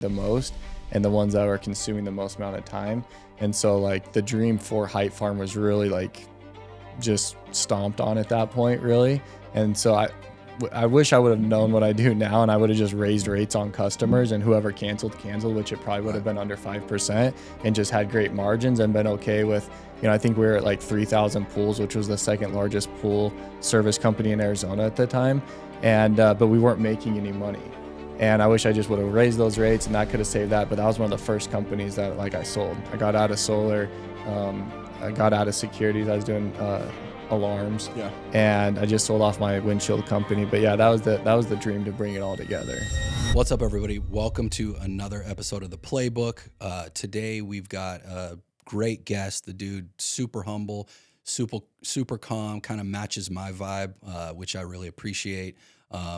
the most and the ones that were consuming the most amount of time. And so like the dream for Hype Farm was really like just stomped on at that point, really. And so I wish I would have known what I do now, and I would have just raised rates on customers, and whoever canceled, which it probably would have been under 5%, and just had great margins and been okay with, I think we were at like 3,000 pools, which was the second largest pool service company in Arizona at the time. And, but we weren't making any money. And I wish I just would have raised those rates, and that could have saved that. But that was one of the first companies that like I sold. I got out of solar. I got out of securities. I was doing, alarms, and I just sold off my windshield company. But yeah, that was the dream, to bring it all together. What's up, everybody? Welcome to another episode of the Playbook. Today we've got a great guest. The dude, super humble, super calm, kind of matches my vibe, which I really appreciate.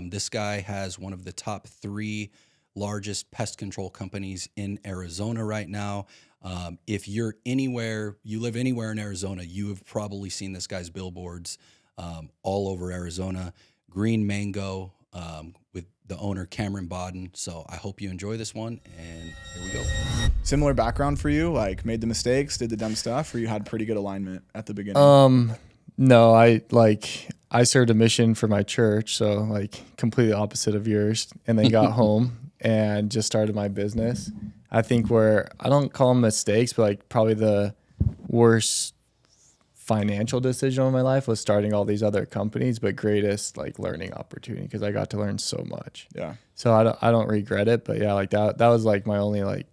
This guy has one of the top 3 largest pest control companies in Arizona right now. If you live anywhere in Arizona, you have probably seen this guy's billboards all over Arizona. Green Mango, with the owner, Cameron Bawden. So I hope you enjoy this one, and here we go. Similar background for you, like made the mistakes, did the dumb stuff, or you had pretty good alignment at the beginning? No, I served a mission for my church, so like completely opposite of yours, and then got home and just started my business. I think I don't call them mistakes, but like probably the worst financial decision of my life was starting all these other companies, but greatest like learning opportunity, because I got to learn so much. Yeah. So I don't regret it, but yeah, like that was like my only like,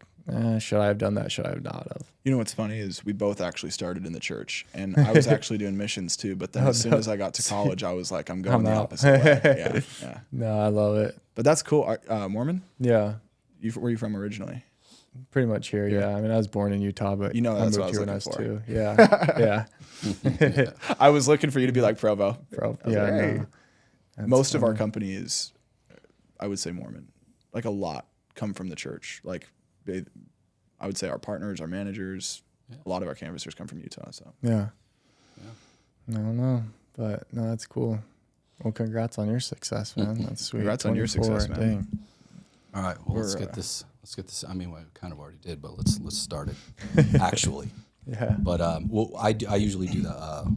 should I have done that? Should I have not have? You know what's funny is we both actually started in the church, and I was actually doing missions too. But then as soon as I got to college, I was like, I'm going the opposite way. Yeah. No, I love it. But that's cool. Mormon? Yeah. Where are you from originally? Pretty much here, yeah. I mean, I was born in Utah, but that's what I was looking for. Too. Yeah, yeah. I was looking for you to be like Provo. Yeah, like, hey. Most of our company is, I would say, Mormon. Like a lot come from the church. Like I would say our partners, our managers, a lot of our canvassers come from Utah. So yeah. I don't know, but no, that's cool. Well, congrats on your success, man. That's sweet. Congrats on your success, man. Dang. All right, well, let's get this. I mean, we kind of already did, but let's start it actually. Yeah. But I usually do the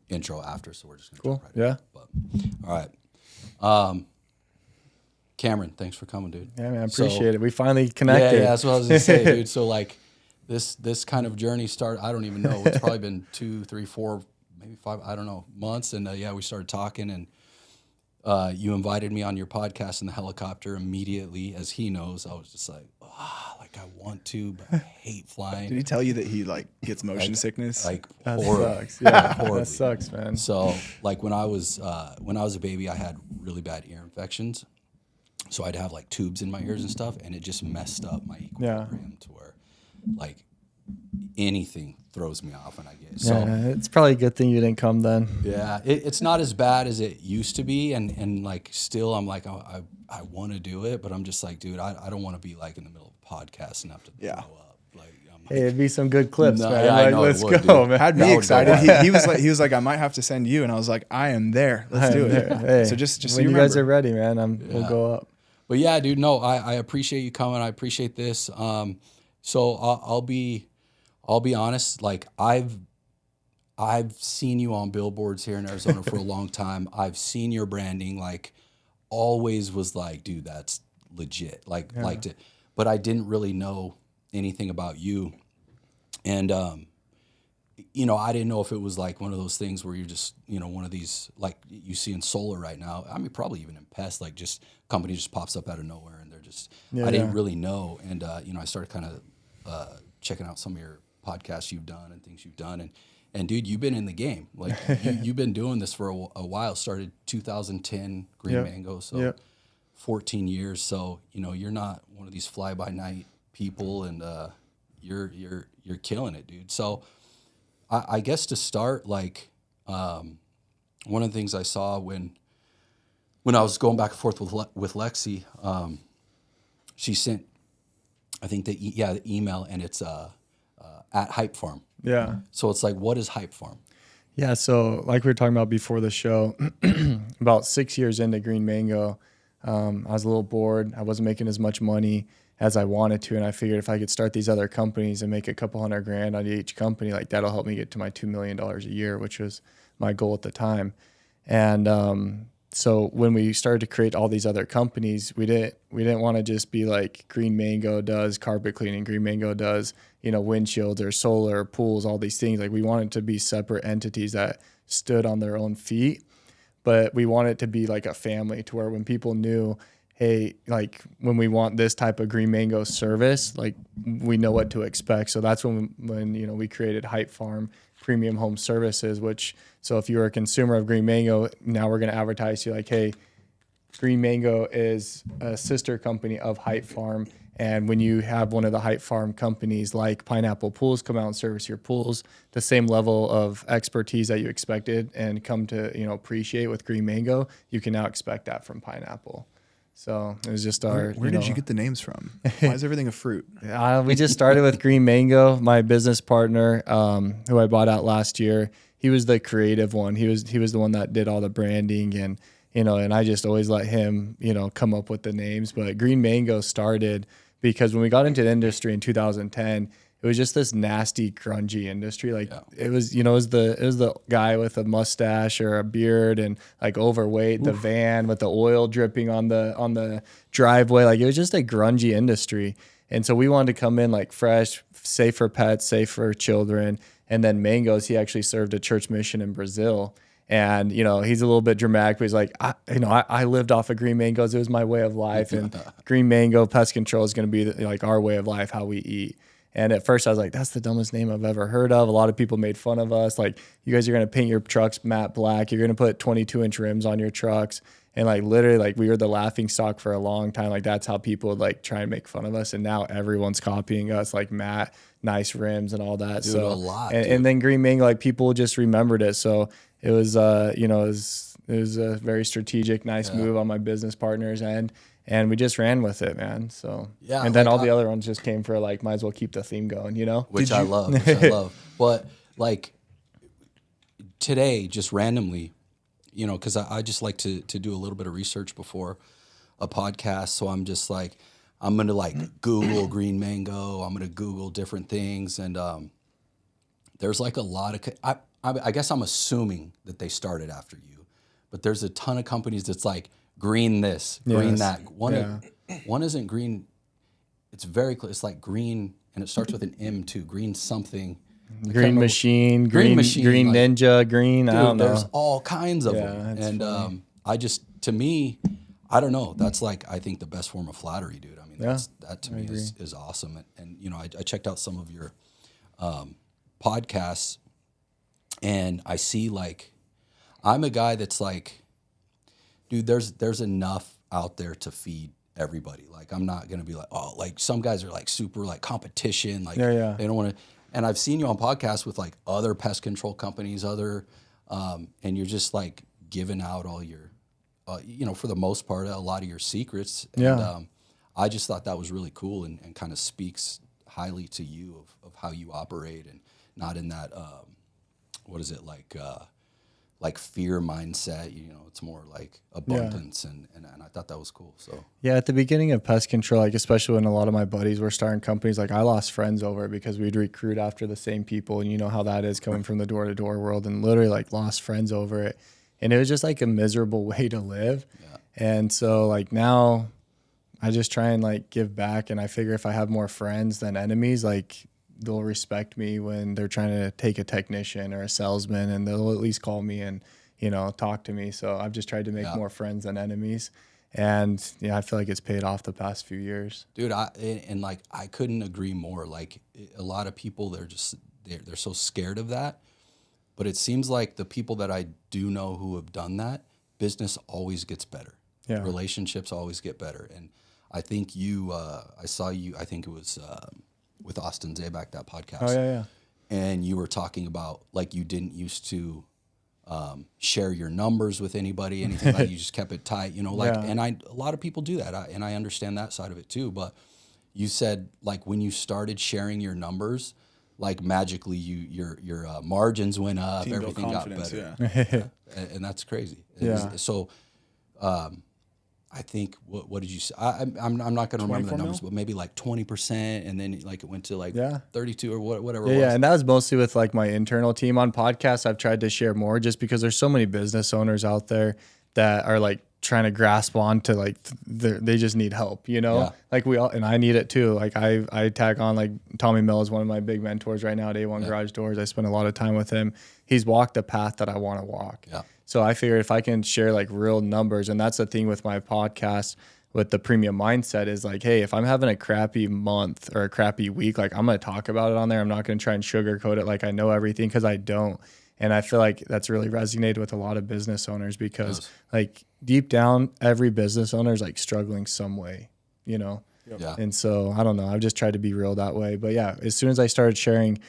intro after, so we're just gonna jump right in. But all right. Cameron, thanks for coming, dude. Yeah, man, I appreciate it. We finally connected. Yeah, that's what I was gonna say, dude. So like this kind of journey started. I don't even know. It's probably been 2, 3, 4, maybe 5. I don't know, months. And we started talking, and you invited me on your podcast in the helicopter immediately. As he knows, I was just like, I want to, but I hate flying. Did he tell you that he like gets motion sickness? Like that sucks. Yeah, that sucks, man. So like when I was a baby, I had really bad ear infections. So I'd have like tubes in my ears and stuff, and it just messed up my equilibrium to where like anything throws me off and I get so. Yeah, it's probably a good thing you didn't come then. Yeah, it's not as bad as it used to be, and like still I'm like I want to do it, but I'm just like, dude, I don't want to be like in the middle of a podcast and have to throw up. Like, hey, it'd be some good clips, man. Yeah, like, I know let's would, go, dude. man. Had me excited. He was like, I might have to send you, and I was like, I am there. Let's do it. Hey, so just when so you remember. guys are ready, man, we'll go up. But yeah, dude, no, I appreciate you coming. I appreciate this. So I'll be honest. Like I've seen you on billboards here in Arizona for a long time. I've seen your branding. Like always was like, dude, that's legit. Like liked it, but I didn't really know anything about you. And I didn't know if it was like one of those things where you're just, one of these like you see in solar right now. I mean, probably even in Pest, like just company just pops up out of nowhere, and they're just. I didn't really know, and I started kind of checking out some of your podcasts you've done and things you've done, and dude, you've been in the game. Like you've been doing this for a while. Started 2010 Green Mango, so 14 years. So you're not one of these fly by night people, and you're killing it, dude. So. I guess to start, like, one of the things I saw when I was going back and forth with Lexi, she sent, I think the email, and it's at Hype Farm. Yeah. So it's like, what is Hype Farm? Yeah. So like we were talking about before the show, about 6 years into Green Mango, I was a little bored. I wasn't making as much money. as I wanted to. And I figured if I could start these other companies and make a couple $100,000 on each company, like that'll help me get to my $2 million a year, which was my goal at the time. And so when we started to create all these other companies, we didn't want to just be like Green Mango does carpet cleaning, Green Mango does, windshields or solar or pools, all these things. Like we wanted to be separate entities that stood on their own feet, but we wanted it to be like a family, to where when people knew, hey, like when we want this type of Green Mango service, like we know what to expect. So that's when we created Height Farm Premium Home Services, which, so if you're a consumer of Green Mango, now we're going to advertise to you like, hey, Green Mango is a sister company of Height Farm. And when you have one of the Height Farm companies like Pineapple Pools come out and service your pools, the same level of expertise that you expected and come to, appreciate with Green Mango, you can now expect that from Pineapple. So it was just our. Where did you get the names from? Why is everything a fruit? We just started with Green Mango. My business partner, who I bought out last year, he was the creative one. He was the one that did all the branding, and and I just always let him come up with the names. But Green Mango started because when we got into the industry in 2010. It was just this nasty, grungy industry. Like it was, it was the guy with a mustache or a beard and like overweight, the van with the oil dripping on the driveway. Like it was just a grungy industry. And so we wanted to come in like fresh, safe for pets, safe for children. And then Mangoes, he actually served a church mission in Brazil. And, he's a little bit dramatic, but he's like, I lived off of Green Mangoes. It was my way of life. And Green Mango Pest Control is going to be like our way of life, how we eat. And at first I was like, that's the dumbest name I've ever heard of. A lot of people made fun of us. Like, you guys are going to paint your trucks matte black. You're going to put 22-inch rims on your trucks. And like literally like we were the laughing stock for a long time. Like that's how people would like try and make fun of us. And now everyone's copying us, like matte, nice rims and all that. Dude, so a lot, and then Green Mango, like people just remembered it. So it was, it was a very strategic, nice move on my business partner's end. And we just ran with it, man. So and then all the other ones just came for like, might as well keep the theme going, Which I love. But like today, just randomly, because I just like to do a little bit of research before a podcast. So I'm just like, I'm gonna like Google Green Mango. I'm gonna Google different things, and there's like a lot of. I guess I'm assuming that they started after you, but there's a ton of companies that's like. Green this, green that. One isn't green. It's very close. It's like green, and it starts with an M too. Green something. Green Machine, Green like, Ninja, Green. Dude, I don't know. There's all kinds of them, and I just to me, I don't know. That's like I think the best form of flattery, dude. I mean, that to me is awesome. And I checked out some of your podcasts, and I see like I'm a guy that's like. Dude, there's enough out there to feed everybody. Like, I'm not going to be like, oh, like some guys are like super like competition. Like they don't want to, and I've seen you on podcasts with like other pest control companies, and you're just like giving out all your, for the most part, a lot of your secrets. And I just thought that was really cool and kind of speaks highly to you of how you operate and not in that, what is it like fear mindset, it's more like abundance and I thought that was cool. So yeah, at the beginning of pest control, like especially when a lot of my buddies were starting companies, like I lost friends over it because we'd recruit after the same people, and you know how that is coming from the door to door world, and literally like lost friends over it. And it was just like a miserable way to live. Yeah. And so like now I just try and like give back, and I figure if I have more friends than enemies, like they'll respect me when they're trying to take a technician or a salesman, and they'll at least call me and, talk to me. So I've just tried to make more friends than enemies. And I feel like it's paid off the past few years. Dude, I couldn't agree more. Like a lot of people, they're so scared of that. But it seems like the people that I do know who have done that, business always gets better. Yeah. Relationships always get better. And I think I saw you, I think it was with Austin Zabak, that podcast. Oh, yeah. And you were talking about like you didn't used to share your numbers with anybody, anything like you just kept it tight, and a lot of people do that. And I understand that side of it too. But you said like when you started sharing your numbers, like magically your margins went up, everything got better. Yeah. And that's crazy. So I think what did you say? I'm not going to remember the 24 numbers, mil? but maybe like 20%, and then like it went to like Yeah. 32 or whatever. Yeah, it was. yeah, and that was mostly with like my internal team. On podcasts, I've tried to share more just because there's so many business owners out there that are like trying to grasp on to like they just need help, you know? Yeah. Like we all, and I need it too. Like I tag on, like Tommy Mello is one of my big mentors right now at A1 Garage Doors. I spend a lot of time with him. He's walked the path that I want to walk. Yeah. So I figured if I can share like real numbers, and that's the thing with my podcast with the premium mindset is like, hey, if I'm having a crappy month or a crappy week, like I'm going to talk about it on there. I'm not going to try and sugarcoat it like I know everything, because I don't. And I feel like that's really resonated with a lot of business owners because like deep down, every business owner is like struggling some way, you know? Yeah. And so I don't know. I've just tried to be real that way. But yeah, as soon as I started sharing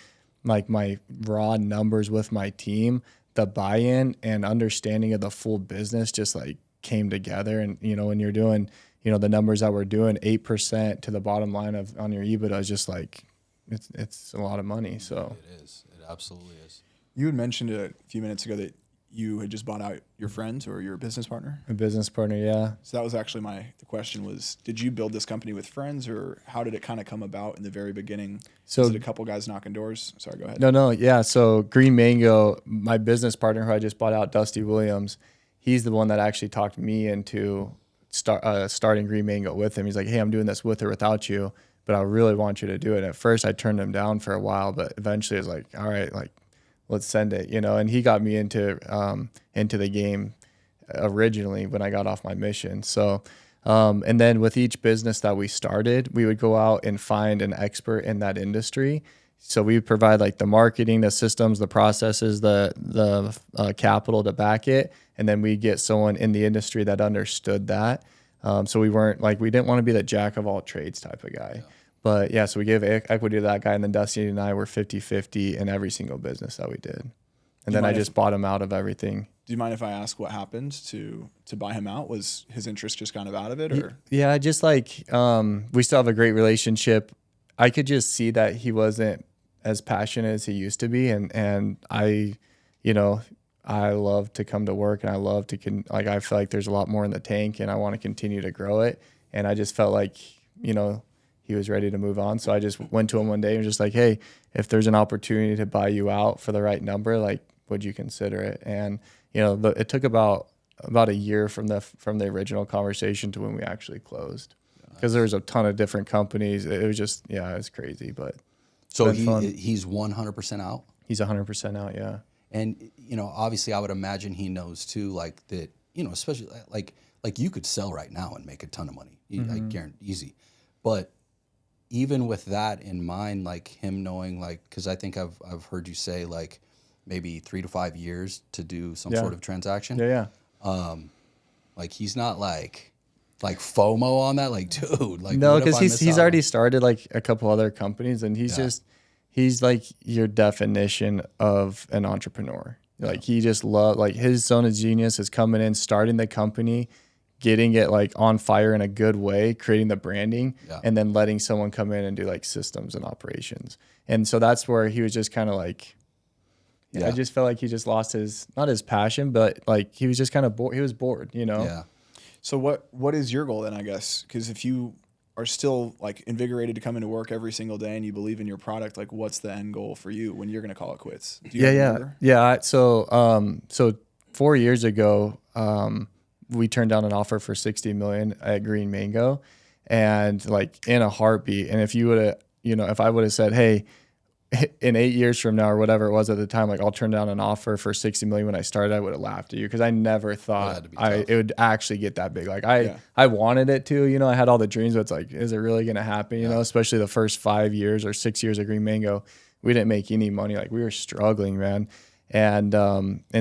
like my raw numbers with my team, the buy-in and understanding of the full business just like came together. And, you know, when you're doing, you know, the numbers that we're doing, 8% to the bottom line of on your EBITDA is just like, it's a lot of money. So It is. It absolutely is. You had mentioned a few minutes ago that you had just bought out your friend or your business partner. a business partner. Yeah. So that was actually the question was, did you build this company with friends, or how did it kind of come about in the very beginning? So was it a couple guys knocking doors? Sorry, go ahead. No. Yeah. So Green Mango, my business partner who I just bought out, Dusty Williams, he's the one that actually talked me into starting Green Mango with him. He's like, hey, I'm doing this with or without you, but I really want you to do it. At first I turned him down for a while, but eventually I was like, all right, like let's send it, you know? And he got me into the game originally when I got off my mission. So, and then with each business that we started, we would go out and find an expert in that industry. So we provide like the marketing, the systems, the processes, the capital to back it. And then we get someone in the industry that understood that. So we didn't want to be the jack of all trades type of guy. Yeah. But yeah, so we gave equity to that guy. And then Dusty and I were 50-50 in every single business that we did. And then I just bought him out of everything. Do you mind if I ask what happened to buy him out? Was his interest just kind of out of it, or? Yeah, just like we still have a great relationship. I could just see that he wasn't as passionate as he used to be, and I, you know, I love to come to work, and I love to I feel like there's a lot more in the tank, and I want to continue to grow it. And I just felt like, you know, he was ready to move on. So I just went to him one day and was just like, hey, if there's an opportunity to buy you out for the right number, like, would you consider it? And you know, it took about a year from the original conversation to when we actually closed, because there was a ton of different companies. It was just, yeah, it was crazy. But so he's 100% out. He's 100% out. Yeah. And you know, obviously, I would imagine he knows too, like that. You know, especially like you could sell right now and make a ton of money, I guarantee, easy. But even with that in mind, like him knowing, like, because I think I've heard you say like maybe 3 to 5 years to do some sort of transaction. Yeah. Like he's not like FOMO on that. Like, dude, like no, because he's already started like a couple other companies, and he's like your definition of an entrepreneur. Like he just like his zone of genius is coming in, starting the company, getting it like on fire in a good way, creating the branding, and then letting someone come in and do like systems and operations. And so that's where he was just kind of like, I just felt like he just lost not his passion, but like he was just kind of bored. He was bored, you know? Yeah. So what is your goal then, I guess? Because if you are still like invigorated to come into work every single day and you believe in your product, like what's the end goal for you when you're going to call it quits? Do you remember? Yeah. So 4 years ago, we turned down an offer for $60 million at Green Mango, and like in a heartbeat. And if you would have, you know, if I would have said, hey, in 8 years from now or whatever it was at the time, like I'll turn down an offer for $60 million when I started, I would have laughed at you, because I never thought it would actually get that big. Like I wanted it to, you know, I had all the dreams, but it's like, is it really going to happen? You know, especially the first 5 years or 6 years of Green Mango, we didn't make any money. Like we were struggling, man. And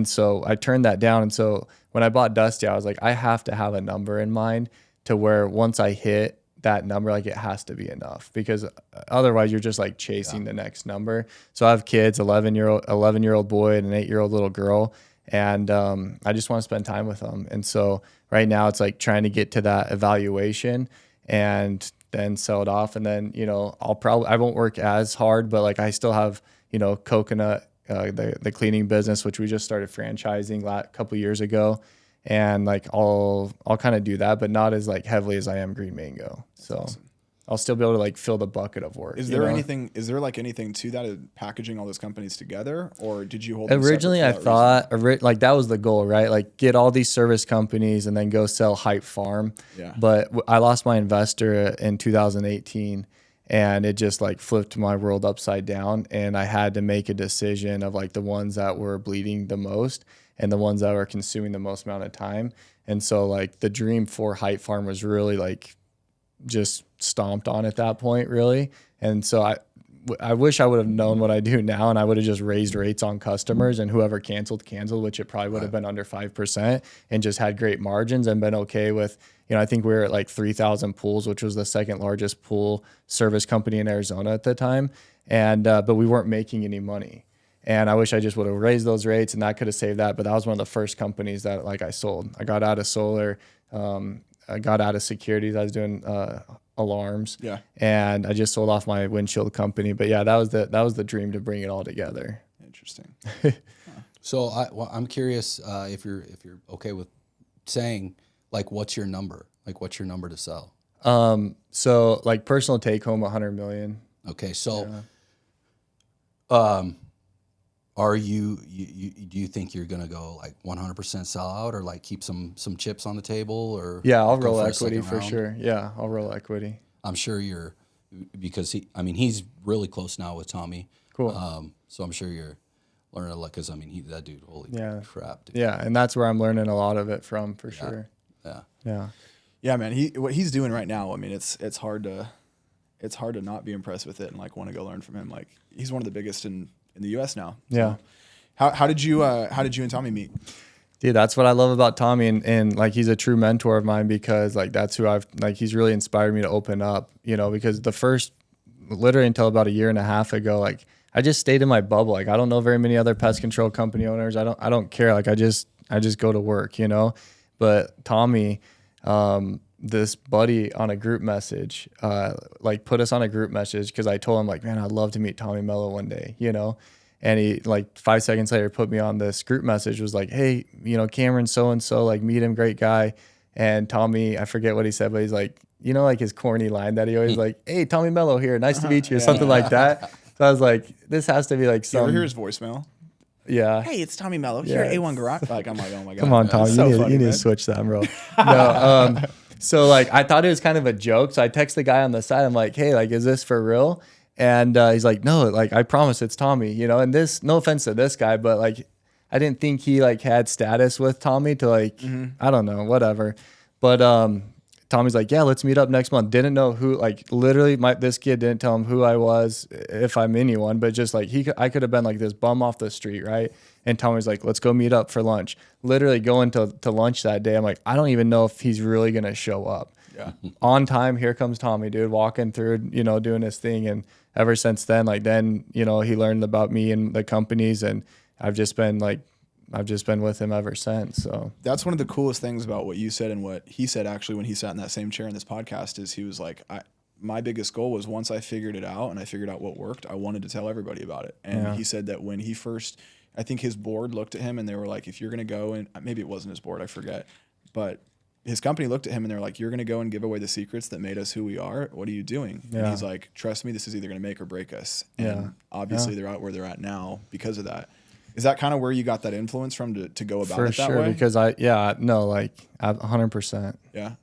so I turned that down. And so when I bought Dusty, I was like, I have to have a number in mind to where once I hit that number, like it has to be enough, because otherwise you're just like chasing the next number. So I have kids, 11-year-old boy and an 8-year-old little girl. And I just want to spend time with them. And so right now it's like trying to get to that evaluation and then sell it off. And then, you know, I won't work as hard, but like I still have, you know, Coconut, the cleaning business, which we just started franchising a couple years ago. and like I'll kind of do that, but not as like heavily as I am green mango. So awesome. I'll still be able to like fill the bucket of work. Is there anything to that of packaging all those companies together, or did you hold them Originally, I separate for that thought like that was the goal, right? Like get all these service companies and then go sell Hype Farm. Yeah. But I lost my investor in 2018, and it just like flipped my world upside down. And I had to make a decision of like the ones that were bleeding the most and the ones that were consuming the most amount of time. And so like the dream for Hype Farm was really like just stomped on at that point, really. And so I wish I would have known what I do now, and I would have just raised rates on customers, and whoever canceled, which it probably would have been under 5%, and just had great margins and been okay with, I think we were at like 3,000 pools, which was the second largest pool service company in Arizona at the time. And, but we weren't making any money. And I wish I just would have raised those rates, and that could have saved that. But that was one of the first companies that like I sold. I got out of solar. I got out of securities. I was doing alarms. Yeah. And I just sold off my windshield company. But yeah, that was the dream to bring it all together. Interesting. So I'm curious if you're okay with saying like what's your number? Like what's your number to sell? So like personal take home 100 million. Okay, so are you do you think you're gonna go like 100% sell out, or like keep some chips on the table, or Yeah, I'll go roll for a equity second for round? sure. Yeah, I'll roll equity. I'm sure because he's really close now with Tommy. Cool. So I'm sure you're learning a lot, because that dude, holy crap, dude. Yeah, and that's where I'm learning a lot of it from for sure. Yeah. Yeah, man. What he's doing right now, I mean, it's hard to not be impressed with it and like want to go learn from him. Like he's one of the biggest in the U.S. now. So Yeah. How did you and Tommy meet? Dude, that's what I love about Tommy, and like he's a true mentor of mine, because like that's who he's really inspired me to open up, because literally until about a year and a half ago, like I just stayed in my bubble. Like I don't know very many other pest control company owners. I don't care. Like I just go to work, But Tommy, this buddy on a group message, like put us on a group message, because I told him like, man, I'd love to meet Tommy Mello one day, And he like 5 seconds later put me on this group message, was like, hey, Cameron so-and-so, like meet him, great guy. And Tommy, I forget what he said, but he's like, like his corny line that he always like, hey, Tommy Mello here, nice to meet you, or something like that. So I was like, this has to be like You ever hear his voicemail? Yeah. Hey, it's Tommy Mello here, A1 Garage. Like I'm like, oh my god. Come on, Tom, you need to switch that, bro. No, so like I thought it was kind of a joke. So I text the guy on the side. I'm like, hey, like, is this for real? And he's like, no, like I promise it's Tommy, And this, no offense to this guy, but like I didn't think he like had status with Tommy to like, I don't know, whatever. But Tommy's like, yeah, let's meet up next month. Didn't know who, like literally this kid didn't tell him who I was, if I'm anyone, but just like I could have been like this bum off the street, right? And Tommy's like, let's go meet up for lunch. Literally going to lunch that day. I'm like, I don't even know if he's really going to show up. Yeah. On time, here comes Tommy, dude, walking through, doing his thing. And ever since then, he learned about me and the companies, and I've just been with him ever since. So that's one of the coolest things about what you said and what he said, actually, when he sat in that same chair in this podcast, is he was like, my biggest goal was, once I figured it out and I figured out what worked, I wanted to tell everybody about it. And he said that when he first, I think his board looked at him and they were like, if you're going to go, and maybe it wasn't his board, I forget, but his company looked at him and they're like, you're going to go and give away the secrets that made us who we are. What are you doing? Yeah. And he's like, trust me, this is either going to make or break us. And obviously they're out where they're at now because of that. Is that kind of where you got that influence from to go about it that way? Because I 100%. Yeah.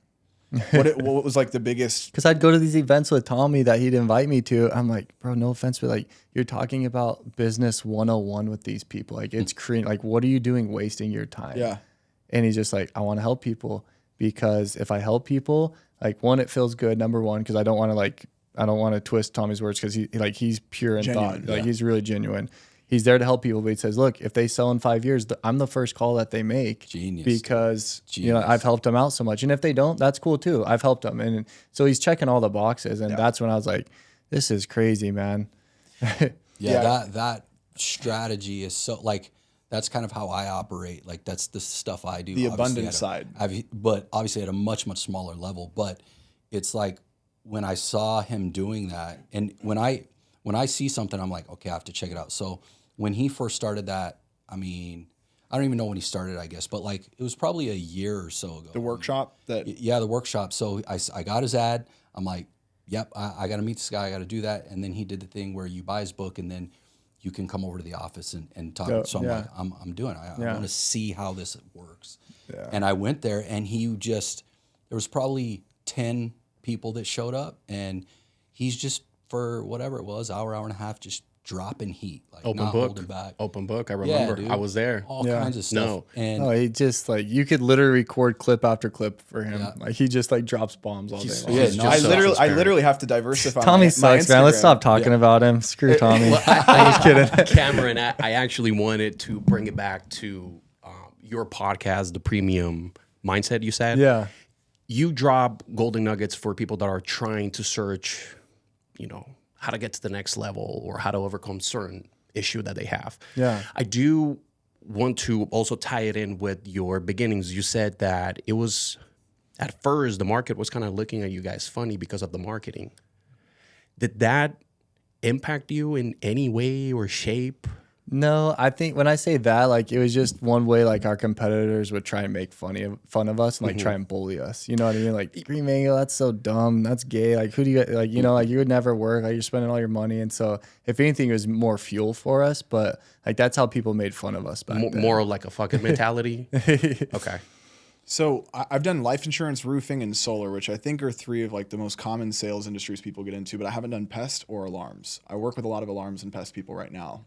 What was like the biggest? Because I'd go to these events with Tommy that he'd invite me to. I'm like, bro, no offense, but like you're talking about business 101 with these people. Like it's like, what are you doing wasting your time? Yeah. And he's just like, I want to help people, because if I help people, like one, it feels good. Number one, because I don't want to twist Tommy's words, because he's pure in Genuine, thought. Like he's really genuine. He's there to help people, but he says, look, if they sell in 5 years, I'm the first call that they make. Genius. Because, I've helped them out so much. And if they don't, that's cool too. I've helped them. And so he's checking all the boxes. And that's when I was like, this is crazy, man. That strategy is so, like, that's kind of how I operate. Like, that's the stuff I do. The abundance side. But obviously at a much, much smaller level. But it's like when I saw him doing that, and when I see something, I'm like, okay, I have to check it out. So when he first started that, I mean, I don't even know when he started, I guess, but like it was probably a year or so ago. The workshop that. Yeah, the workshop. So I got his ad. I'm like, yep, I got to meet this guy. I got to do that. And then he did the thing where you buy his book and then you can come over to the office and talk. Yeah, so I'm yeah. like, I'm doing it. I want to see how this works. Yeah. And I went there and there was probably 10 people that showed up and he's just, for whatever it was, hour and a half, just dropping heat, like Open not book. holding back. Open book. I remember. dude. I was there. All kinds of stuff. No. And No, he just like you could literally record clip after clip for him. Yeah. Like he just like drops bombs all day long. Yeah, He's no, just I so literally transparent. have to diversify. Tommy my sucks, man. Let's Instagram. stop talking about him. Screw Tommy. Well, I'm just kidding. Cameron, I actually wanted to bring it back to your podcast, the Premium Mindset. You said, Yeah. you drop golden nuggets for people that are trying to search, how to get to the next level or how to overcome certain issue that they have. Yeah. I do want to also tie it in with your beginnings. You said that it was, at first, the market was kind of looking at you guys funny because of the marketing. Did that impact you in any way or shape? No, I think when I say that, like it was just one way like our competitors would try and make fun of us and like try and bully us. You know what I mean? Like Green Mango, that's so dumb. That's gay. Like who do you like? Like you would never work. Like you're spending all your money. And so if anything, it was more fuel for us. But like that's how people made fun of us back then. More like a fucking mentality? Okay. So I've done life insurance, roofing, and solar, which I think are three of like the most common sales industries people get into. But I haven't done pest or alarms. I work with a lot of alarms and pest people right now.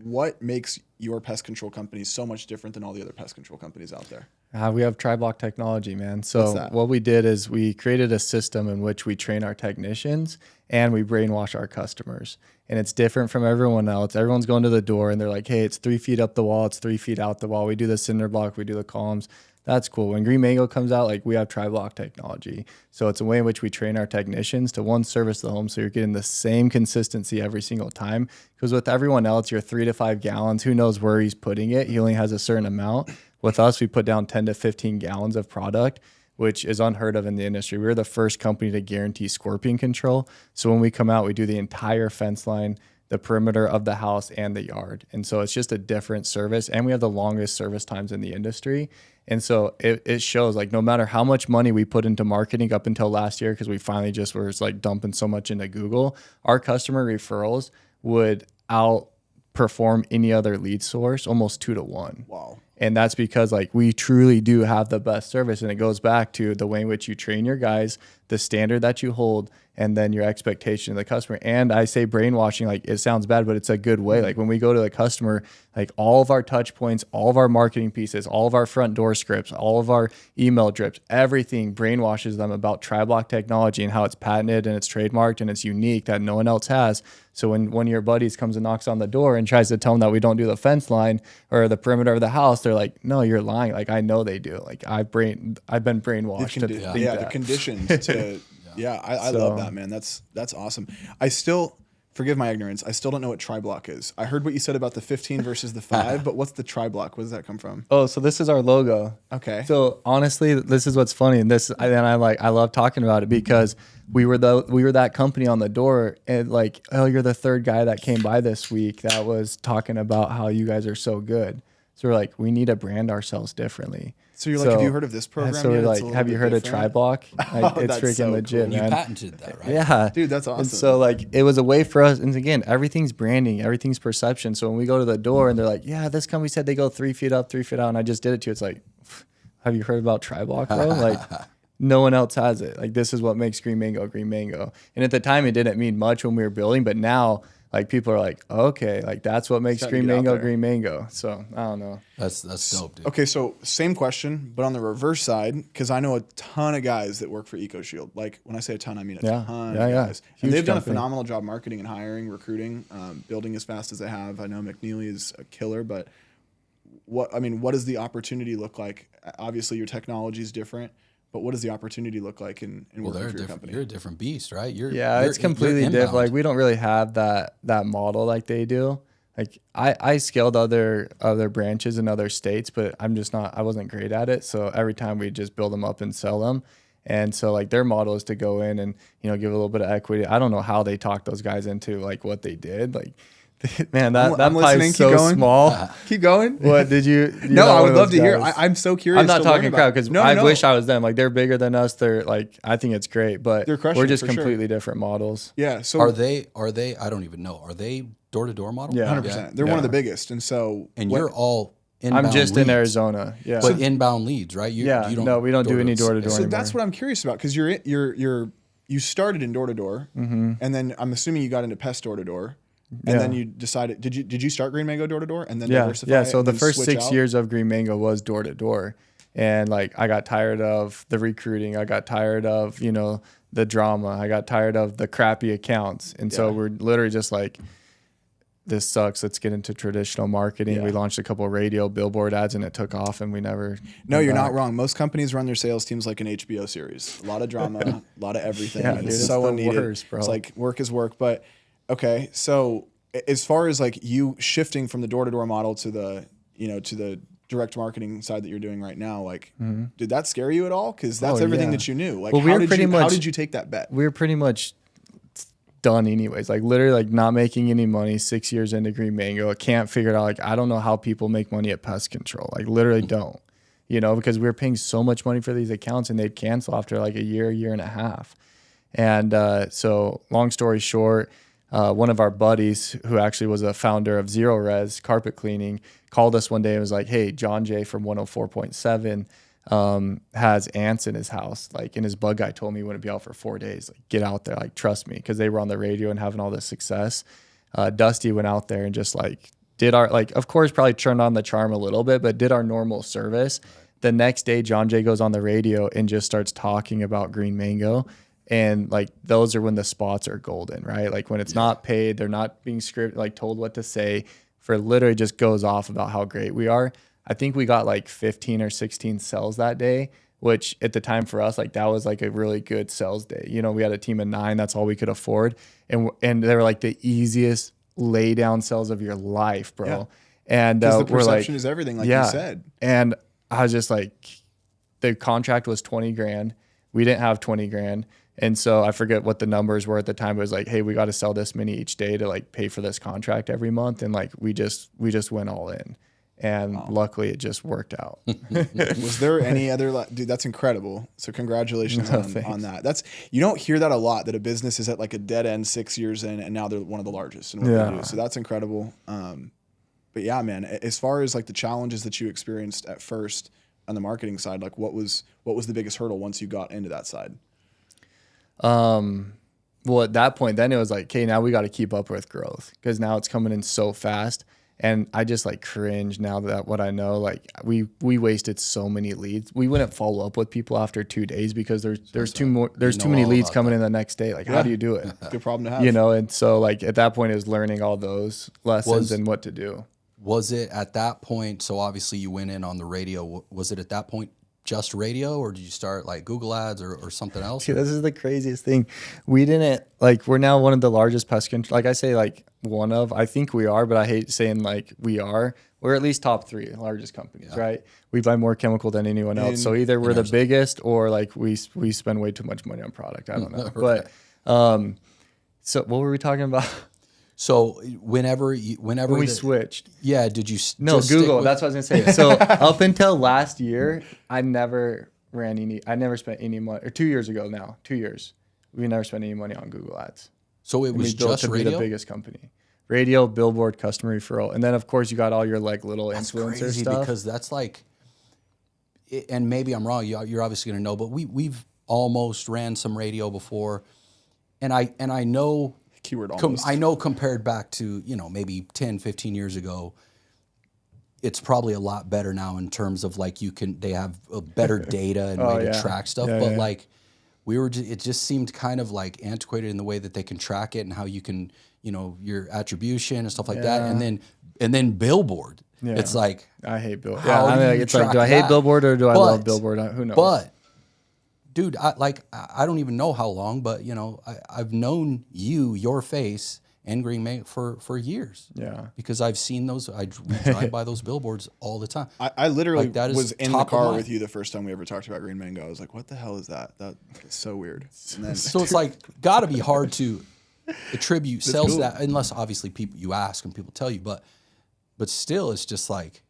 What makes your pest control company so much different than all the other pest control companies out there? We have Tri-Block technology, man. What's So that? what we did is we created a system in which we train our technicians and we brainwash our customers. And it's different from everyone else. Everyone's going to the door and they're like, hey, it's 3 feet up the wall. It's 3 feet out the wall. We do the cinder block. We do the columns. That's cool. When Green Mango comes out, like we have Tri-Block technology. So it's a way in which we train our technicians to one, service the home. So you're getting the same consistency every single time. Because with everyone else, you're 3 to 5 gallons. Who knows where he's putting it? He only has a certain amount. With us, we put down 10 to 15 gallons of product, which is unheard of in the industry. We were the first company to guarantee scorpion control. So when we come out, we do the entire fence line, the perimeter of the house, and the yard. And so it's just a different service. And we have the longest service times in the industry. And so it shows like no matter how much money we put into marketing up until last year, because we finally just were like dumping so much into Google, our customer referrals would outperform any other lead source almost 2 to 1. Wow. And that's because like we truly do have the best service. And it goes back to the way in which you train your guys, the standard that you hold, and then your expectation of the customer. And I say brainwashing, like it sounds bad, but it's a good way. Like when we go to the customer, like all of our touch points, all of our marketing pieces, all of our front door scripts, all of our email drips, everything brainwashes them about Tri-Block technology and how it's patented and it's trademarked and it's unique that no one else has. So when one of your buddies comes and knocks on the door and tries to tell them that we don't do the fence line or the perimeter of the house, they're like, no, you're lying. Like I know they do. Like I've been brainwashed to think that. The conditions to I love that, man. That's awesome. I still, forgive my ignorance, I still don't know what Tri-Block is. I heard what you said about the 15 versus the 5, but what's the Tri-Block? Where does that come from? Oh, so this is our logo. Okay. So honestly, this is what's funny, and I love talking about it because we were that company on the door, and like, oh, you're the third guy that came by this week that was talking about how you guys are so good. So we're like, we need to brand ourselves differently. So you're like, have you heard of this program? So we're yet? It's like, a have little you bit heard of different. Tri-Block? Like, it's That's freaking so legit, cool. you man. patented that, right? Yeah. Dude, that's awesome. And so like it was a way for us, and again, everything's branding, everything's perception. So when we go to the door and they're like, yeah, this company said they go 3 feet up, 3 feet out, and I just did it to you. It's like, have you heard about Tri-Block, bro? Like no one else has it. Like this is what makes Green Mango Green Mango. And at the time it didn't mean much when we were building, but now like people are like, okay, like that's what makes Starting to Green get out Mango there. Green Mango. So I don't know. That's dope, dude. Okay, so same question, but on the reverse side, because I know a ton of guys that work for EcoShield. Like when I say a ton, I mean a ton of guys. And Huge they've done a company. phenomenal job marketing and hiring, recruiting, building as fast as they have. I know McNeely is a killer, but what does the opportunity look like? Obviously, your technology is different, but what does the opportunity look like in Well, working they're for your different. company? You're a different beast, right? It's completely different. Like we don't really have that model like they do. Like I scaled other branches in other states, but I wasn't great at it. So every time we just build them up and sell them. And so like their model is to go in and, give a little bit of equity. I don't know how they talked those guys into like what they did. Like Man, that I'm listening. pie's Keep so going. small. Keep going. What did you? No, I would love to hear. Guys? I'm so curious. I'm not to learn talking about- crap because No, I no. wish I was them. Like they're bigger than us. They're like I think it's great, but They're crushing we're it just for sure. completely different models. Yeah. So Are they? I don't even know. Are they door-to-door model? Yeah. 100%. They're one of the biggest, and so And what- you're all inbound I'm just leads, in Arizona. Yeah. but inbound leads, right? You don't No, we don't do any door-to- door-to-door So anymore. that's what I'm curious about because you started in door to door, and then I'm assuming you got into Pest door to door, and then you decided. Did you start Green Mango door to door and then diversify? Yeah. it So and the then first switch 6 out? years of Green Mango was door to door, and like I got tired of the recruiting. I got tired of the drama. I got tired of the crappy accounts, and so we're literally just like, this sucks. Let's get into traditional marketing. Yeah. We launched a couple of radio billboard ads, and it took off, and we never. No, went you're back. not wrong. Most companies run their sales teams like an HBO series. A lot of drama, a lot of everything. Yeah, and dude, it's it's so the unneeded. worst, bro. It's like work is work. But okay, so as far as like you shifting from the door to door model to the to the direct marketing side that you're doing right now, like did that scare you at all? Because that's Oh, everything yeah. that you knew. Like Well, we how were did pretty you how much- did you take that bet? We were pretty much done anyways. Like literally, like not making any money. 6 years into Green Mango, I can't figure it out. Like I don't know how people make money at pest control. Like literally don't. Because we were paying so much money for these accounts, and they'd cancel after like a year and a half. And so, long story short, one of our buddies, who actually was a founder of Zero Res Carpet Cleaning, called us one day and was like, "Hey, John Jay from 104.7 has ants in his house. Like, and his bug guy told me he wouldn't be out for 4 days. Like, get out there. Like, trust me," because they were on the radio and having all this success. Dusty went out there and just like did our, like, of course, probably turned on the charm a little bit, but did our normal service. The next day, John Jay goes on the radio and just starts talking about Green Mango. And like, those are when the spots are golden, right? Like when it's not paid, they're not being scripted, like told what to say, for literally just goes off about how great we are. I think we got like 15 or 16 sales that day, which at the time for us, like that was like a really good sales day. We had a team of 9, that's all we could afford. And they were like the easiest lay down sales of your life, bro. Yeah. And Because the we're like, perception is everything, like you said. and I was just like, the contract was 20 grand. We didn't have 20 grand. And so I forget what the numbers were at the time. But it was like, hey, we got to sell this many each day to like pay for this contract every month. And like, we just went all in. And luckily it just worked out. Was there any other, dude, that's incredible. So congratulations on that. You don't hear that a lot, that a business is at like a dead end 6 years in and now they're one of the largest in what they do. So that's incredible. But yeah, man, as far as like the challenges that you experienced at first on the marketing side, like what was the biggest hurdle once you got into that side? Well, at that point, then it was like, okay, now we got to keep up with growth, because now it's coming in so fast. And I just like cringe now that what I know, like we wasted so many leads. We wouldn't follow up with people after 2 days because there's too many leads coming in the next day. Like, how do you do it? Good problem to have. And so like at that point, it was learning all those lessons and what to do. Was it at that point? So obviously you went in on the radio. Was it at that point just radio, or did you start like Google ads or something else? Dude, this is the craziest thing. We didn't, like, we're now one of the largest pest control. Like I say, like one of, I think we are, but I hate saying like we are. We're at least top 3 largest companies, right? We buy more chemical than anyone else. So either we're the biggest or like we spend way too much money on product. I don't know. Right. But so what were we talking about? So whenever When we switched. yeah, did you No, just stick Google. with- That's what I was gonna say. So up until last year, I never spent any money. Or 2 years ago now, 2 years, we never spent any money on Google ads. So it And was we built just to be radio. the biggest company. Radio, billboard, customer referral, and then of course you got all your like little That's influencer crazy stuff. because that's like, and maybe I'm wrong. You're obviously gonna know, but we've almost ran some radio before, and I know. Keyword almost. I know compared back to, maybe 10, 15 years ago, it's probably a lot better now in terms of like they have a better data and way to track stuff. Yeah, but yeah. like it just seemed kind of like antiquated in the way that they can track it and how you can, your attribution and stuff like that. And then billboard. Yeah. It's like, I hate billboard. How Yeah, I do mean, you it's like, track do I hate that? billboard or do I But- love billboard? Who knows? but dude, I don't even know how long, but I've known your face and Green Mango for years. Yeah. Because I've seen those. We drive by those billboards all the time. I literally Like, that is was in the top of car mind. with you the first time we ever talked about Green Mango. I was like, what the hell is that? That is so weird. And then, So it's like got to be hard to attribute sells cool. that, unless obviously people you ask and people tell you, but still, it's just like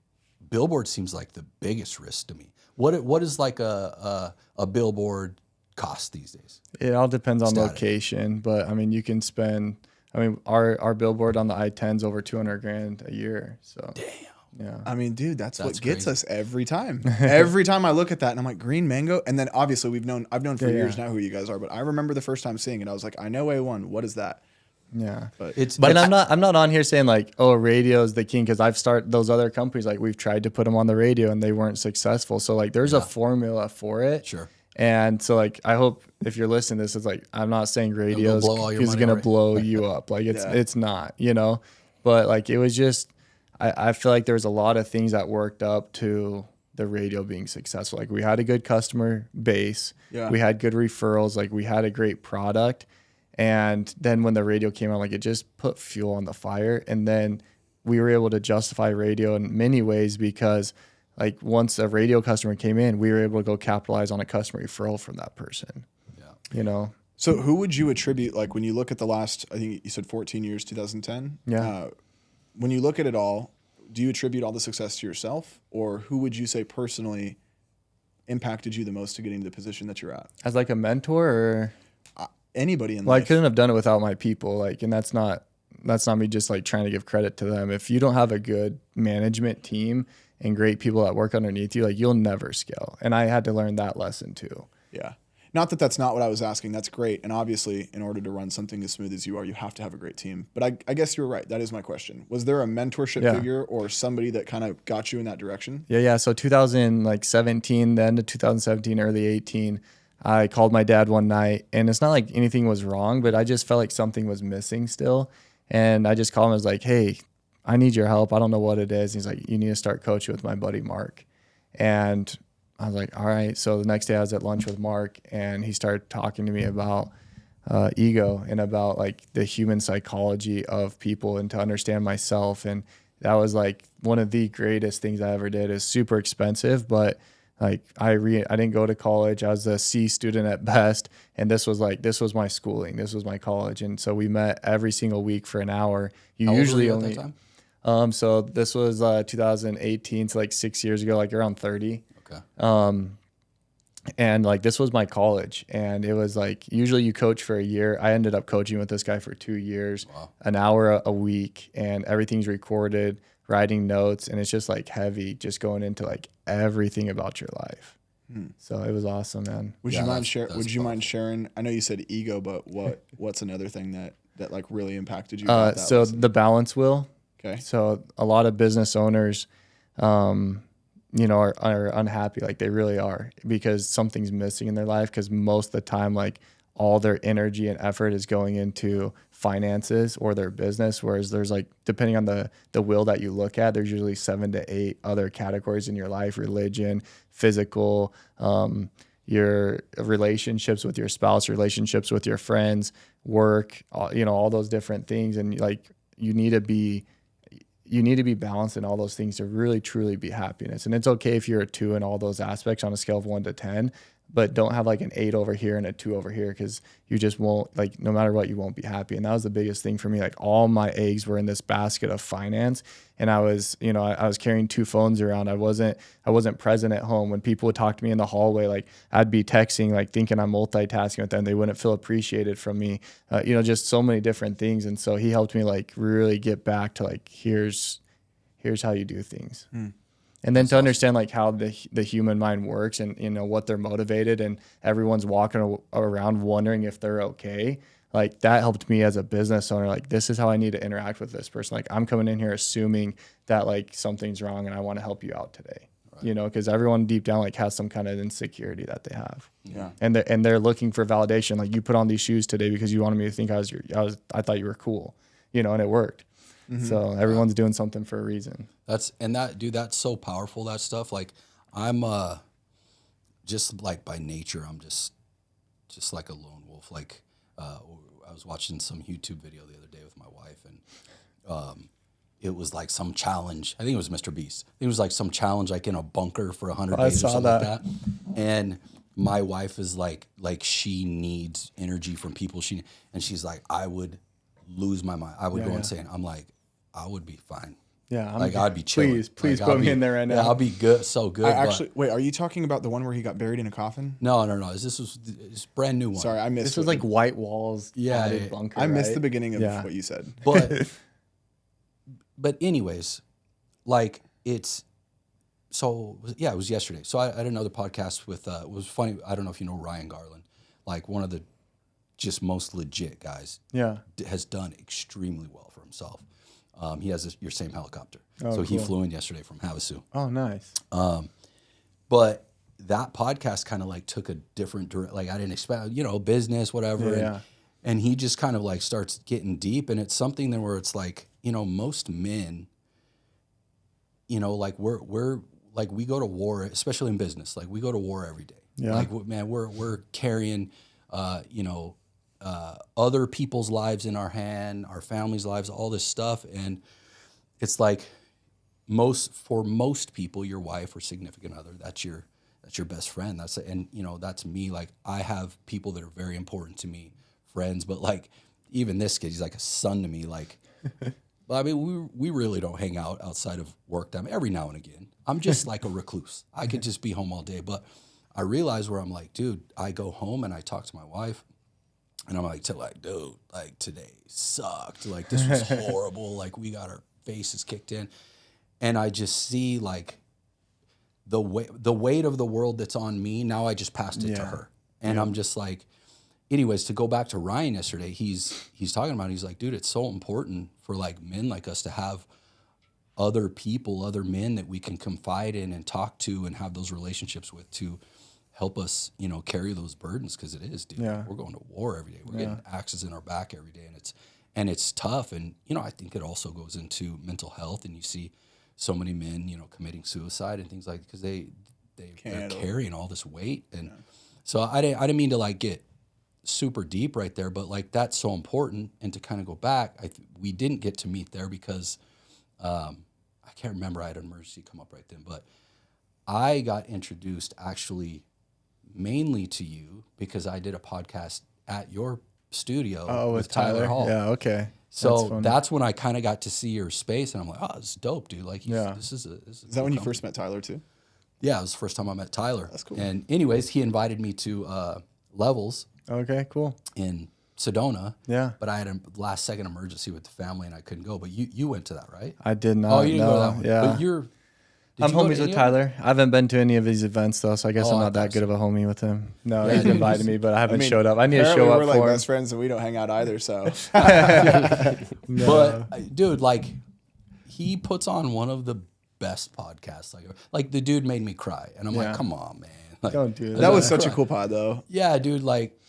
billboard seems like the biggest risk to me. What is like a billboard cost these days? It all depends on Static. location, but I mean, you can spend. I mean, our billboard on the I-10 is over $200,000 a year. So Damn. yeah. I mean, dude, that's what gets crazy. us every time. Every time I look at that and I'm like, Green Mango. And then obviously I've known for years now who you guys are, but I remember the first time seeing it, I was like, I know A1. What is that? Yeah. But I'm not on here saying like, oh, radio is the king, because I've started those other companies, like we've tried to put them on the radio and they weren't successful. So like there's a formula for it. Sure. And so like I hope if you're listening to this, it's like I'm not saying radio is blow all your money gonna away. blow you up. Like it's not, you know. But like it was just I feel like there was a lot of things that worked up to the radio being successful. Like we had a good customer base. Yeah. We had good referrals, like we had a great product. And then when the radio came out, like it just put fuel on the fire. And then we were able to justify radio in many ways because like once a radio customer came in, we were able to go capitalize on a customer referral from that person. Yeah. You know? So who would you attribute, like when you look at the last, I think you said 14 years, 2010? Yeah. When you look at it all, do you attribute all the success to yourself, or who would you say personally impacted you the most to getting to the position that you're at? As like a mentor or? Anybody in Well, I life. couldn't have done it without my people. Like, and that's not me just like trying to give credit to them. If you don't have a good management team and great people that work underneath you, like you'll never scale. And I had to learn that lesson too. Yeah. Not that that's not what I was asking. That's great. And obviously, in order to run something as smooth as you are, you have to have a great team. But I guess you were right. That is my question. Was there a mentorship figure or somebody that kind of got you in that direction? Yeah. So 2017, the end of 2017, early 18, I called my dad one night, and it's not like anything was wrong, but I just felt like something was missing still. And I just called him. I was like, hey, I need your help. I don't know what it is. And he's like, you need to start coaching with my buddy Mark. And I was like, all right. So the next day I was at lunch with Mark, and he started talking to me about ego and about like the human psychology of people and to understand myself. And that was like one of the greatest things I ever did. It's super expensive, but like I didn't go to college. I was a C student at Pest, and this was my schooling. This was my college. And so we met every single week for an hour. How old were you at that time? So this was 2018, so like 6 years ago, like around 30. Okay. And like this was my college, and it was like usually you coach for a year. I ended up coaching with this guy for 2 years, an hour a week, and everything's recorded, writing notes, and it's just like heavy, just going into like everything about your life. So it was awesome, man. Would you mind sharing? I know you said ego, but what's another thing that like really impacted you? So the balance wheel. Okay. So a lot of business owners, are unhappy. Like they really are, because something's missing in their life. Because most of the time, like all their energy and effort is going into finances or their business. Whereas there's like, depending on the wheel that you look at, there's usually 7 to 8 other categories in your life: religion, physical, your relationships with your spouse, relationships with your friends, work, all those different things. And like, you need to be balanced in all those things to really truly be happiness. And it's okay if you're a 2 in all those aspects on a scale of 1 to 10, but don't have like an 8 over here and a 2 over here, because you just won't, like, no matter what, you won't be happy. And that was the biggest thing for me. Like all my eggs were in this basket of finance, and I was, I was carrying 2 phones around. I wasn't present at home. When people would talk to me in the hallway, like I'd be texting, like thinking I'm multitasking with them. They wouldn't feel appreciated from me. Just so many different things. And so he helped me like really get back to like, here's how you do things. And then to understand like how the human mind works, and what they're motivated, and everyone's walking around wondering if they're okay. Like that helped me as a business owner. Like, this is how I need to interact with this person. Like, I'm coming in here assuming that like something's wrong, and I want to help you out today. Right. Because everyone deep down like has some kind of insecurity that they have. Yeah. And they're looking for validation. Like, you put on these shoes today because you wanted me to think I thought you were cool. And it worked. Mm-hmm. So everyone's doing something for a reason. That's so powerful, that stuff. Like I'm just like by nature, I'm just like a lone wolf. Like I was watching some YouTube video the other day with my wife, and it was like some challenge. I think it was Mr. Beast. I think it was like some challenge, like in a bunker for 100 days or something like that. And my wife is like she needs energy from people. And she's like, I would lose my mind. I would go insane. I'm like, I would be fine. Yeah, I'd be chilling. Please like, put me in there right now. Yeah, I'll be good, so good. Wait, are you talking about the one where he got buried in a coffin? No. This was a brand new one. Sorry, I missed. This was like white walls. Yeah, bunker. I missed right? the beginning of what you said. But anyways, like it was yesterday. So I had another podcast with it was funny. I don't know if you know Ryan Garland, like one of the just most legit guys. Yeah, has done extremely well for himself. He has your same helicopter. Oh, so he cool. flew in yesterday from Havasu. Oh, nice. But that podcast kind of like took a different like I didn't expect, business, whatever. Yeah. And he just kind of like starts getting deep, and it's something that where it's like, most men, like we're like we go to war, especially in business. Like we go to war every day. Yeah. Like man, we're carrying, other people's lives in our hand, our families' lives, all this stuff, and it's like for most people, your wife or significant other, that's your best friend. That's me. Like I have people that are very important to me, friends, but like even this kid, he's like a son to me. Like, I mean, we really don't hang out outside of work time. Every now and again, I'm just like a recluse. I could just be home all day, but I realize where I'm like, dude, I go home and I talk to my wife. And I'm like, dude, like today sucked. Like this was horrible. Like we got our faces kicked in. And I just see like the weight of the world that's on me. Now I just passed it to her. And I'm just like, anyways, to go back to Ryan yesterday, he's talking about it. He's like, dude, it's so important for like men like us to have other people, other men that we can confide in and talk to and have those relationships with to help us, carry those burdens, because it is, dude. Yeah. We're going to war every day. We're getting axes in our back every day, and it's tough. And I think it also goes into mental health, and you see so many men, committing suicide and things like because they're carrying all this weight, and so I didn't mean to like get super deep right there, but like that's so important. And to kind of go back, we didn't get to meet there because I can't remember. I had an emergency come up right then, but I got introduced actually mainly to you because I did a podcast at your studio with Tyler Hall. Yeah, okay. So that's when I kind of got to see your space, and I'm like, oh, this is dope, dude. Like, this is Is that when you first met Tyler too? Yeah, it was the first time I met Tyler. That's cool. And anyways, he invited me to Levels. Okay, cool. In Sedona. Yeah. But I had a last second emergency with the family and I couldn't go. But you went to that, right? I did not. Oh, you didn't go to that one. Yeah. But I'm homies with Tyler. I haven't been to any of these events though, so I guess I'm not that good of a homie with him. No, he's invited me, but I haven't showed up. I need to show up we're like for him. best friends and we don't hang out either, so. No. But dude, like he puts on one of the best podcasts. Like the dude made me cry, and I'm like, come on, man. Like, don't do that. That was such a cool pod though. Yeah, dude. Like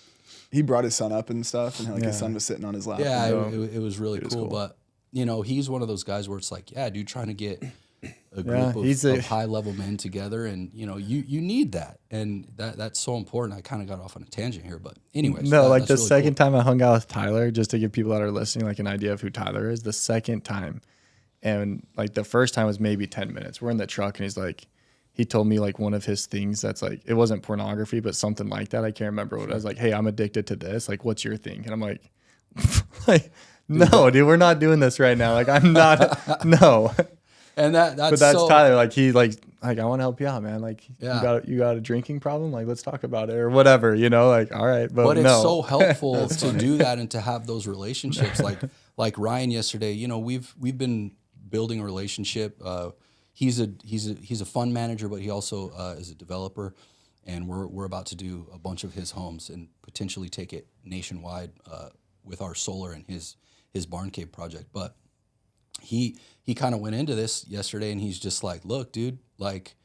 he brought his son up and stuff, and like his son was sitting on his lap. Yeah, it was really cool. But he's one of those guys where it's like, yeah, dude, trying to get a group of high level men together, and you need that, and that's so important. I kind of got off on a tangent here, but anyways. No, like the really second time I hung out with Tyler, just to give people that are listening like an idea of who Tyler is, the second time, and like the first time was maybe 10 minutes. We're in the truck, and he's like, he told me like one of his things that's like, it wasn't pornography, but something like that. I can't remember what it was. Like, hey, I'm addicted to this. Like, what's your thing? And I'm like, no, dude, we're not doing this right now. Like, I'm not, no. And that's so, Tyler. Like, he like I want to help you out, man. Like, yeah. you got a drinking problem? Like, let's talk about it or whatever, like, all right. But it's so helpful to do that and to have those relationships. Like Ryan yesterday, we've been building a relationship. He's a fund manager, but he also is a developer, and we're about to do a bunch of his homes and potentially take it nationwide with our solar and his barn cave project. But he kind of went into this yesterday, and he's just like, look, dude, like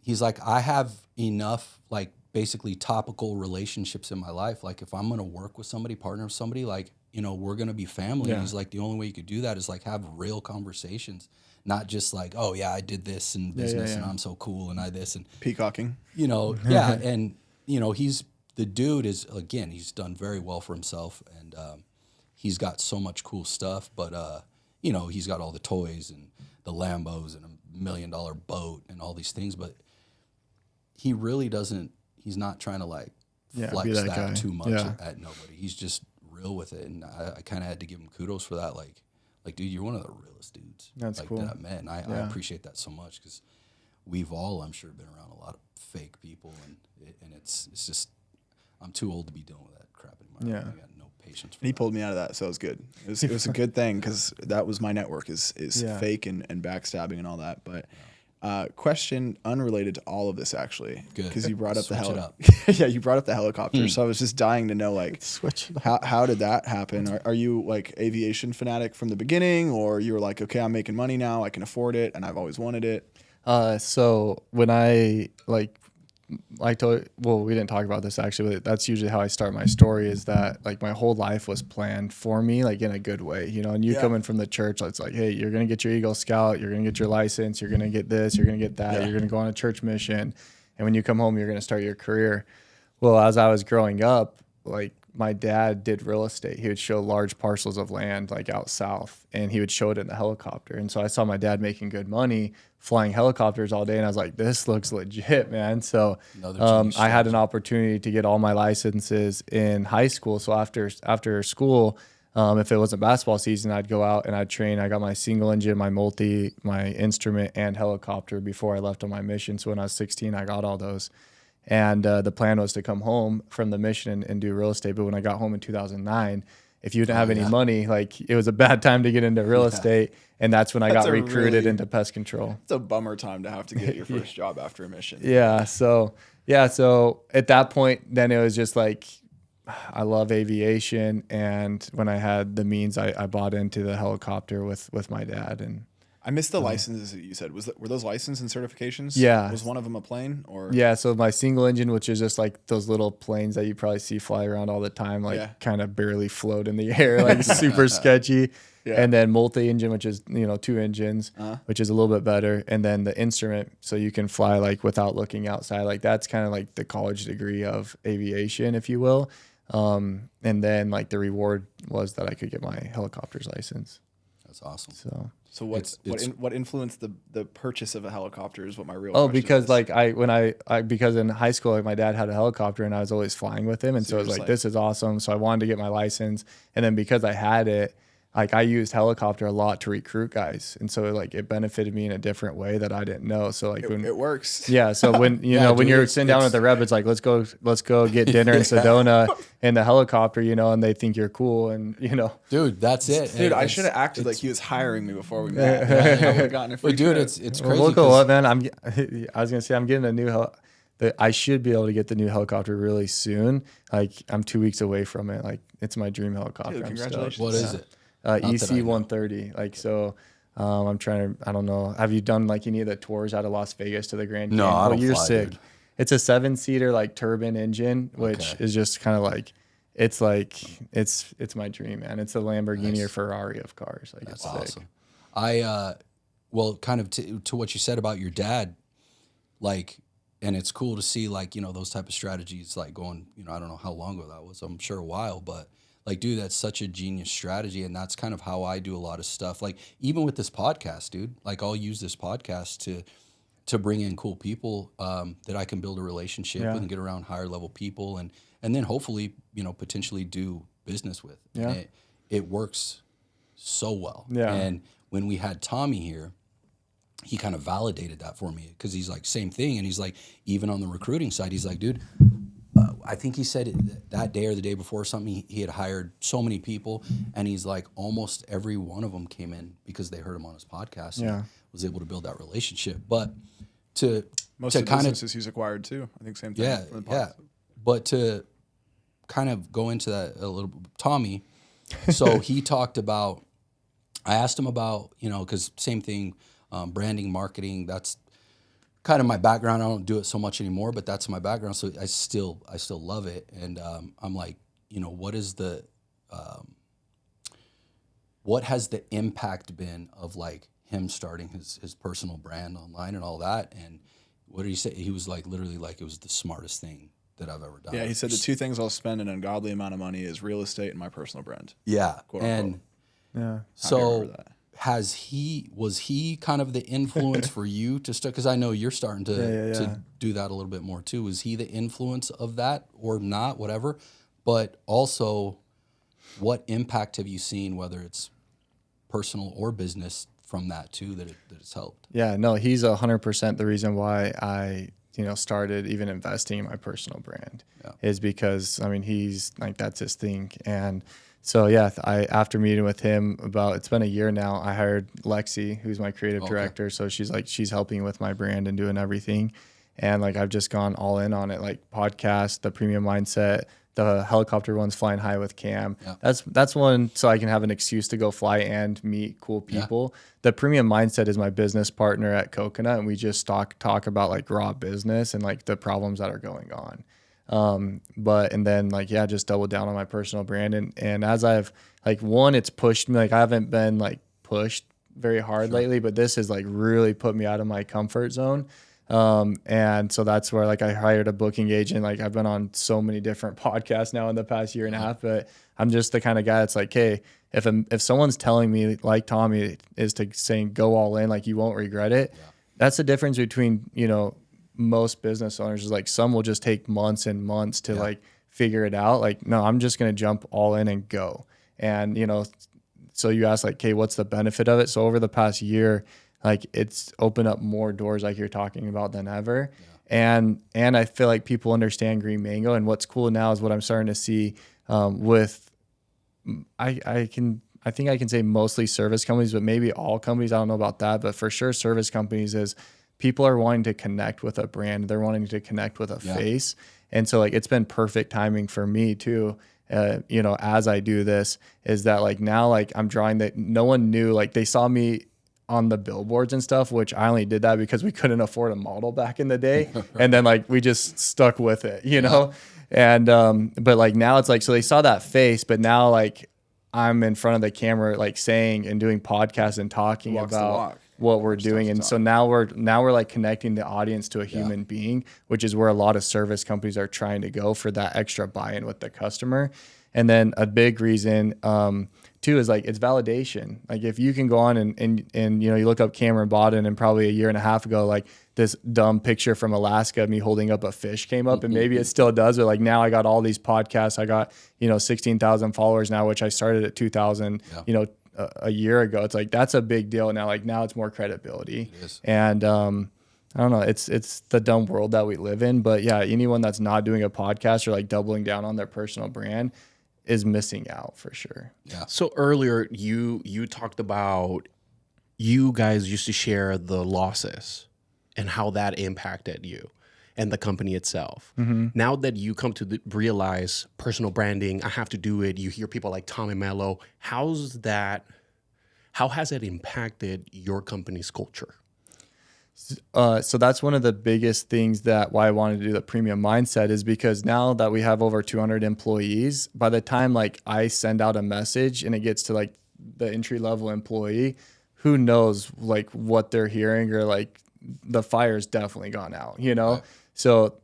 he's like, I have enough like basically topical relationships in my life. Like if I'm gonna work with somebody, partner with somebody, like we're gonna be family. Yeah. He's like, the only way you could do that is like have real conversations. Not just like, oh yeah, I did this in business and I'm so cool and I this and peacocking. Yeah, and the dude is again, he's done very well for himself, and he's got so much cool stuff. But he's got all the toys and the Lambos and $1 million boat and all these things. But he really doesn't. He's not trying to like flex that too much at nobody. He's just real with it, and I kind of had to give him kudos for that. Like, dude, you're one of the realest dudes. That's like, cool. that I've met, and I appreciate that so much because we've all, I'm sure, been around a lot of fake people, and it's just I'm too old to be dealing with that crap anymore. Yeah. I got no patience for And he that. pulled me out of that, so it was good. It was a good thing because that was my network is fake and backstabbing and all that. But question unrelated to all of this actually, because you brought up you brought up the helicopter. So I was just dying to know like how did that happen? Are you like aviation fanatic from the beginning, or you were like, okay, I'm making money now, I can afford it, and I've always wanted it? So when I told, well, we didn't talk about this actually, but that's usually how I start my story, is that like my whole life was planned for me, like in a good way, you know, and you coming from the church, it's like, hey, you're going to get your Eagle Scout, you're going to get your license, you're going to get this, you're going to get that, you're going to go on a church mission. And when you come home, you're going to start your career. Well, as I was growing up, like my dad did real estate. He would show large parcels of land like out south, and he would show it in the helicopter. And so I saw my dad making good money flying helicopters all day, and I was like, this looks legit, man. So I had an opportunity to get all my licenses in high school. So after school, if it wasn't basketball season, I'd go out and I'd train. I got my single engine, my multi, my instrument, and helicopter before I left on my mission. So when I was 16, I got all those. And the plan was to come home from the mission and do real estate. But when I got home in 2009, if you didn't have any money, like it was a bad time to get into real estate. And that's when I got recruited into pest control. It's a bummer time to have to get your first job after a mission. So at that point, then it was just like, I love aviation. And when I had the means, I bought into the helicopter with my dad. And I missed the licenses that you said. Were those license and certifications? Yeah. Was one of them a plane or? Yeah. So my single engine, which is just like those little planes that you probably see fly around all the time, like kind of barely float in the air, like super sketchy. Yeah. And then multi-engine, which is, 2 engines, which is a little bit better. And then the instrument, so you can fly like without looking outside. Like that's kind of like the college degree of aviation, if you will. And then like the reward was that I could get my helicopter's license. That's awesome. So what influenced the purchase of a helicopter is what my real question because is. like because in high school, like my dad had a helicopter and I was always flying with him. And so I was like, this is awesome. So I wanted to get my license. And then because I had it, like I used helicopter a lot to recruit guys. And so like it benefited me in a different way that I didn't know. So like when it works. Yeah. So when, when you're sitting down at the rep, it's like, let's go get dinner in Sedona in the helicopter, and they think you're cool. And, dude, that's it. Dude, I should have acted like he was hiring me before we met. I would have gotten a free trip. It's crazy. Well, cool, man. I was going to say, I'm getting a new I should be able to get the new helicopter really soon. Like I'm 2 weeks away from it. Like it's my dream helicopter. Dude, congratulations. What is it? EC 130. Like, so I'm trying to, I don't know. Have you done like any of the tours out of Las Vegas to the Grand Canyon? No, I don't you're fly, sick. Dude. It's a 7-seater like turbine engine, which is just kind of like, it's my dream, man. It's a Lamborghini or Ferrari of cars. Like that's it's awesome. Sick. Well, kind of to what you said about your dad, like, and it's cool to see like, those type of strategies, like going, I don't know how long ago that was. I'm sure a while, but like, dude, that's such a genius strategy. And that's kind of how I do a lot of stuff. Like, even with this podcast, dude, like I'll use this podcast to bring in cool people that I can build a relationship with and get around higher level people and then hopefully, potentially do business with. Yeah. And it works so well. Yeah. And when we had Tommy here, he kind of validated that for me because he's like, same thing. And he's like, even on the recruiting side, he's like, dude, I think he said that day or the day before or something, he had hired so many people, and he's like, almost every one of them came in because they heard him on his podcast and was able to build that relationship. But most of the businesses he's acquired too, I think same thing. Yeah. But to kind of go into that a little, Tommy, so he talked about, I asked him about, because same thing, branding, marketing, that's kind of my background. I don't do it so much anymore, but that's my background. So I still love it. And I'm like, what is what has the impact been of like him starting his personal brand online and all that? And what did he say? He was like, literally like, it was the smartest thing that I've ever done. Yeah. He said the 2 things I'll spend an ungodly amount of money is real estate and my personal brand. Yeah. Quote, and yeah. So was he kind of the influence for you to start? Because I know you're starting to do that a little bit more too. Was he the influence of that or not, whatever? But also, what impact have you seen, whether it's personal or business, from that too, that it's helped? Yeah, no, he's 100% the reason why I, started even investing in my personal brand is because, I mean, he's like, that's his thing. And so, yeah, after meeting with him it's been a year now, I hired Lexi, who's my creative director. So she's helping with my brand and doing everything. And like, I've just gone all in on it, like podcast, the premium mindset, the helicopter one's flying high with Cam. Yeah. That's one so I can have an excuse to go fly and meet cool people. Yeah. The premium mindset is my business partner at Coconut, and we just talk about like raw business and like the problems that are going on. And then like, yeah, just double down on my personal brand. And as I've like, it's pushed me, like I haven't been like pushed very hard lately, but this has like really put me out of my comfort zone. And so that's where like I hired a booking agent. Like I've been on so many different podcasts now in the past year and a half, but I'm just the kind of guy that's like, hey, if someone's telling me like Tommy is to saying go all in, like you won't regret it. Yeah. That's the difference between, most business owners is like some will just take months and months to like figure it out. Like, no, I'm just going to jump all in and go. And, so you ask like, okay, what's the benefit of it? So over the past year, like it's opened up more doors like you're talking about than ever. Yeah. And I feel like people understand Green Mango. And what's cool now is what I'm starting to see with, I think I can say mostly service companies, but maybe all companies. I don't know about that, but for sure service companies is people are wanting to connect with a brand. They're wanting to connect with a face. And so like, it's been perfect timing for me too. As I do this is that like now, like I'm drawing that no one knew, like they saw me on the billboards and stuff, which I only did that because we couldn't afford a model back in the day. And then like, we just stuck with it, and, but like now it's like, so they saw that face, but now like I'm in front of the camera, like saying and doing podcasts and talking about what we're doing. And so now we're like connecting the audience to a human being, which is where a lot of service companies are trying to go for that extra buy-in with the customer. And then a big reason, too, is like it's validation. Like if you can go on and you look up Cameron Bawden, and probably a year and a half ago, like this dumb picture from Alaska of me holding up a fish came up, and maybe it still does, but like now I got all these podcasts. I got 16,000 followers now, which I started at 2,000 a year ago. It's like that's a big deal now. Like now it's more credibility. It is. And I don't know, it's the dumb world that we live in, but yeah, anyone that's not doing a podcast or like doubling down on their personal brand is missing out for sure. Yeah. So earlier you talked about you guys used to share the losses and how that impacted you and the company itself. Mm-hmm. Now that you come to realize personal branding, I have to do it. You hear people like Tom and Mello. How has it impacted your company's culture? So that's one of the biggest things why I wanted to do the premium mindset is because now that we have over 200 employees, by the time like I send out a message and it gets to like the entry level employee, who knows like what they're hearing, or like the fire's definitely gone out, Right. So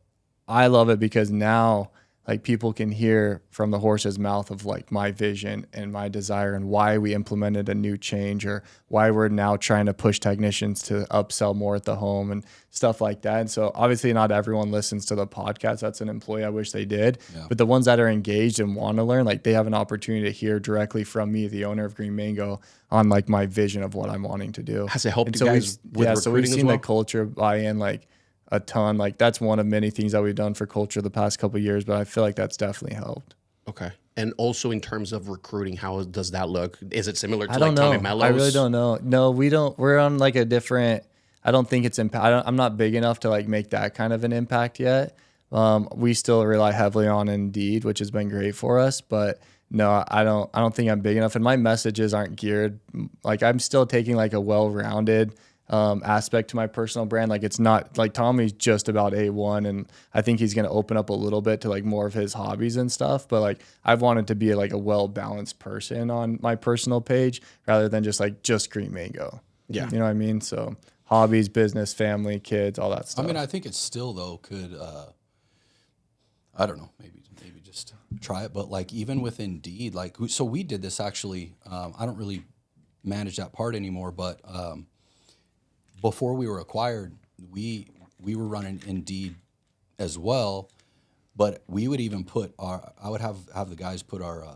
I love it because now like people can hear from the horse's mouth of like my vision and my desire and why we implemented a new change, or why we're now trying to push technicians to upsell more at the home and stuff like that. And so obviously not everyone listens to the podcast. That's an employee. I wish they did. Yeah. But the ones that are engaged and want to learn, like they have an opportunity to hear directly from me, the owner of Green Mango, on like my vision of what I'm wanting to do. Has it helped you guys with recruiting so we've seen the culture buy in like a ton. Like that's one of many things that we've done for culture the past couple of years, but I feel like that's definitely helped. Okay. And also in terms of recruiting, how does that look? Is it similar to Tom and Mello's? I really don't know. No, we don't. We're on like a different, I don't think it's impact. I'm not big enough to like make that kind of an impact yet. We still rely heavily on Indeed, which has been great for us, but no, I don't think I'm big enough. And my messages aren't geared, like I'm still taking like a well-rounded aspect to my personal brand. Like it's not like Tommy's just about A1, and I think he's going to open up a little bit to like more of his hobbies and stuff. But like I've wanted to be like a well-balanced person on my personal page rather than just Green Mango. Yeah. You know what I mean? So hobbies, business, family, kids, all that stuff. I mean, I think it still though could, I don't know, maybe just try it. But like even with Indeed, like, so we did this actually, I don't really manage that part anymore, but, before we were acquired, we were running Indeed as well, but we would even put I would have the guys put our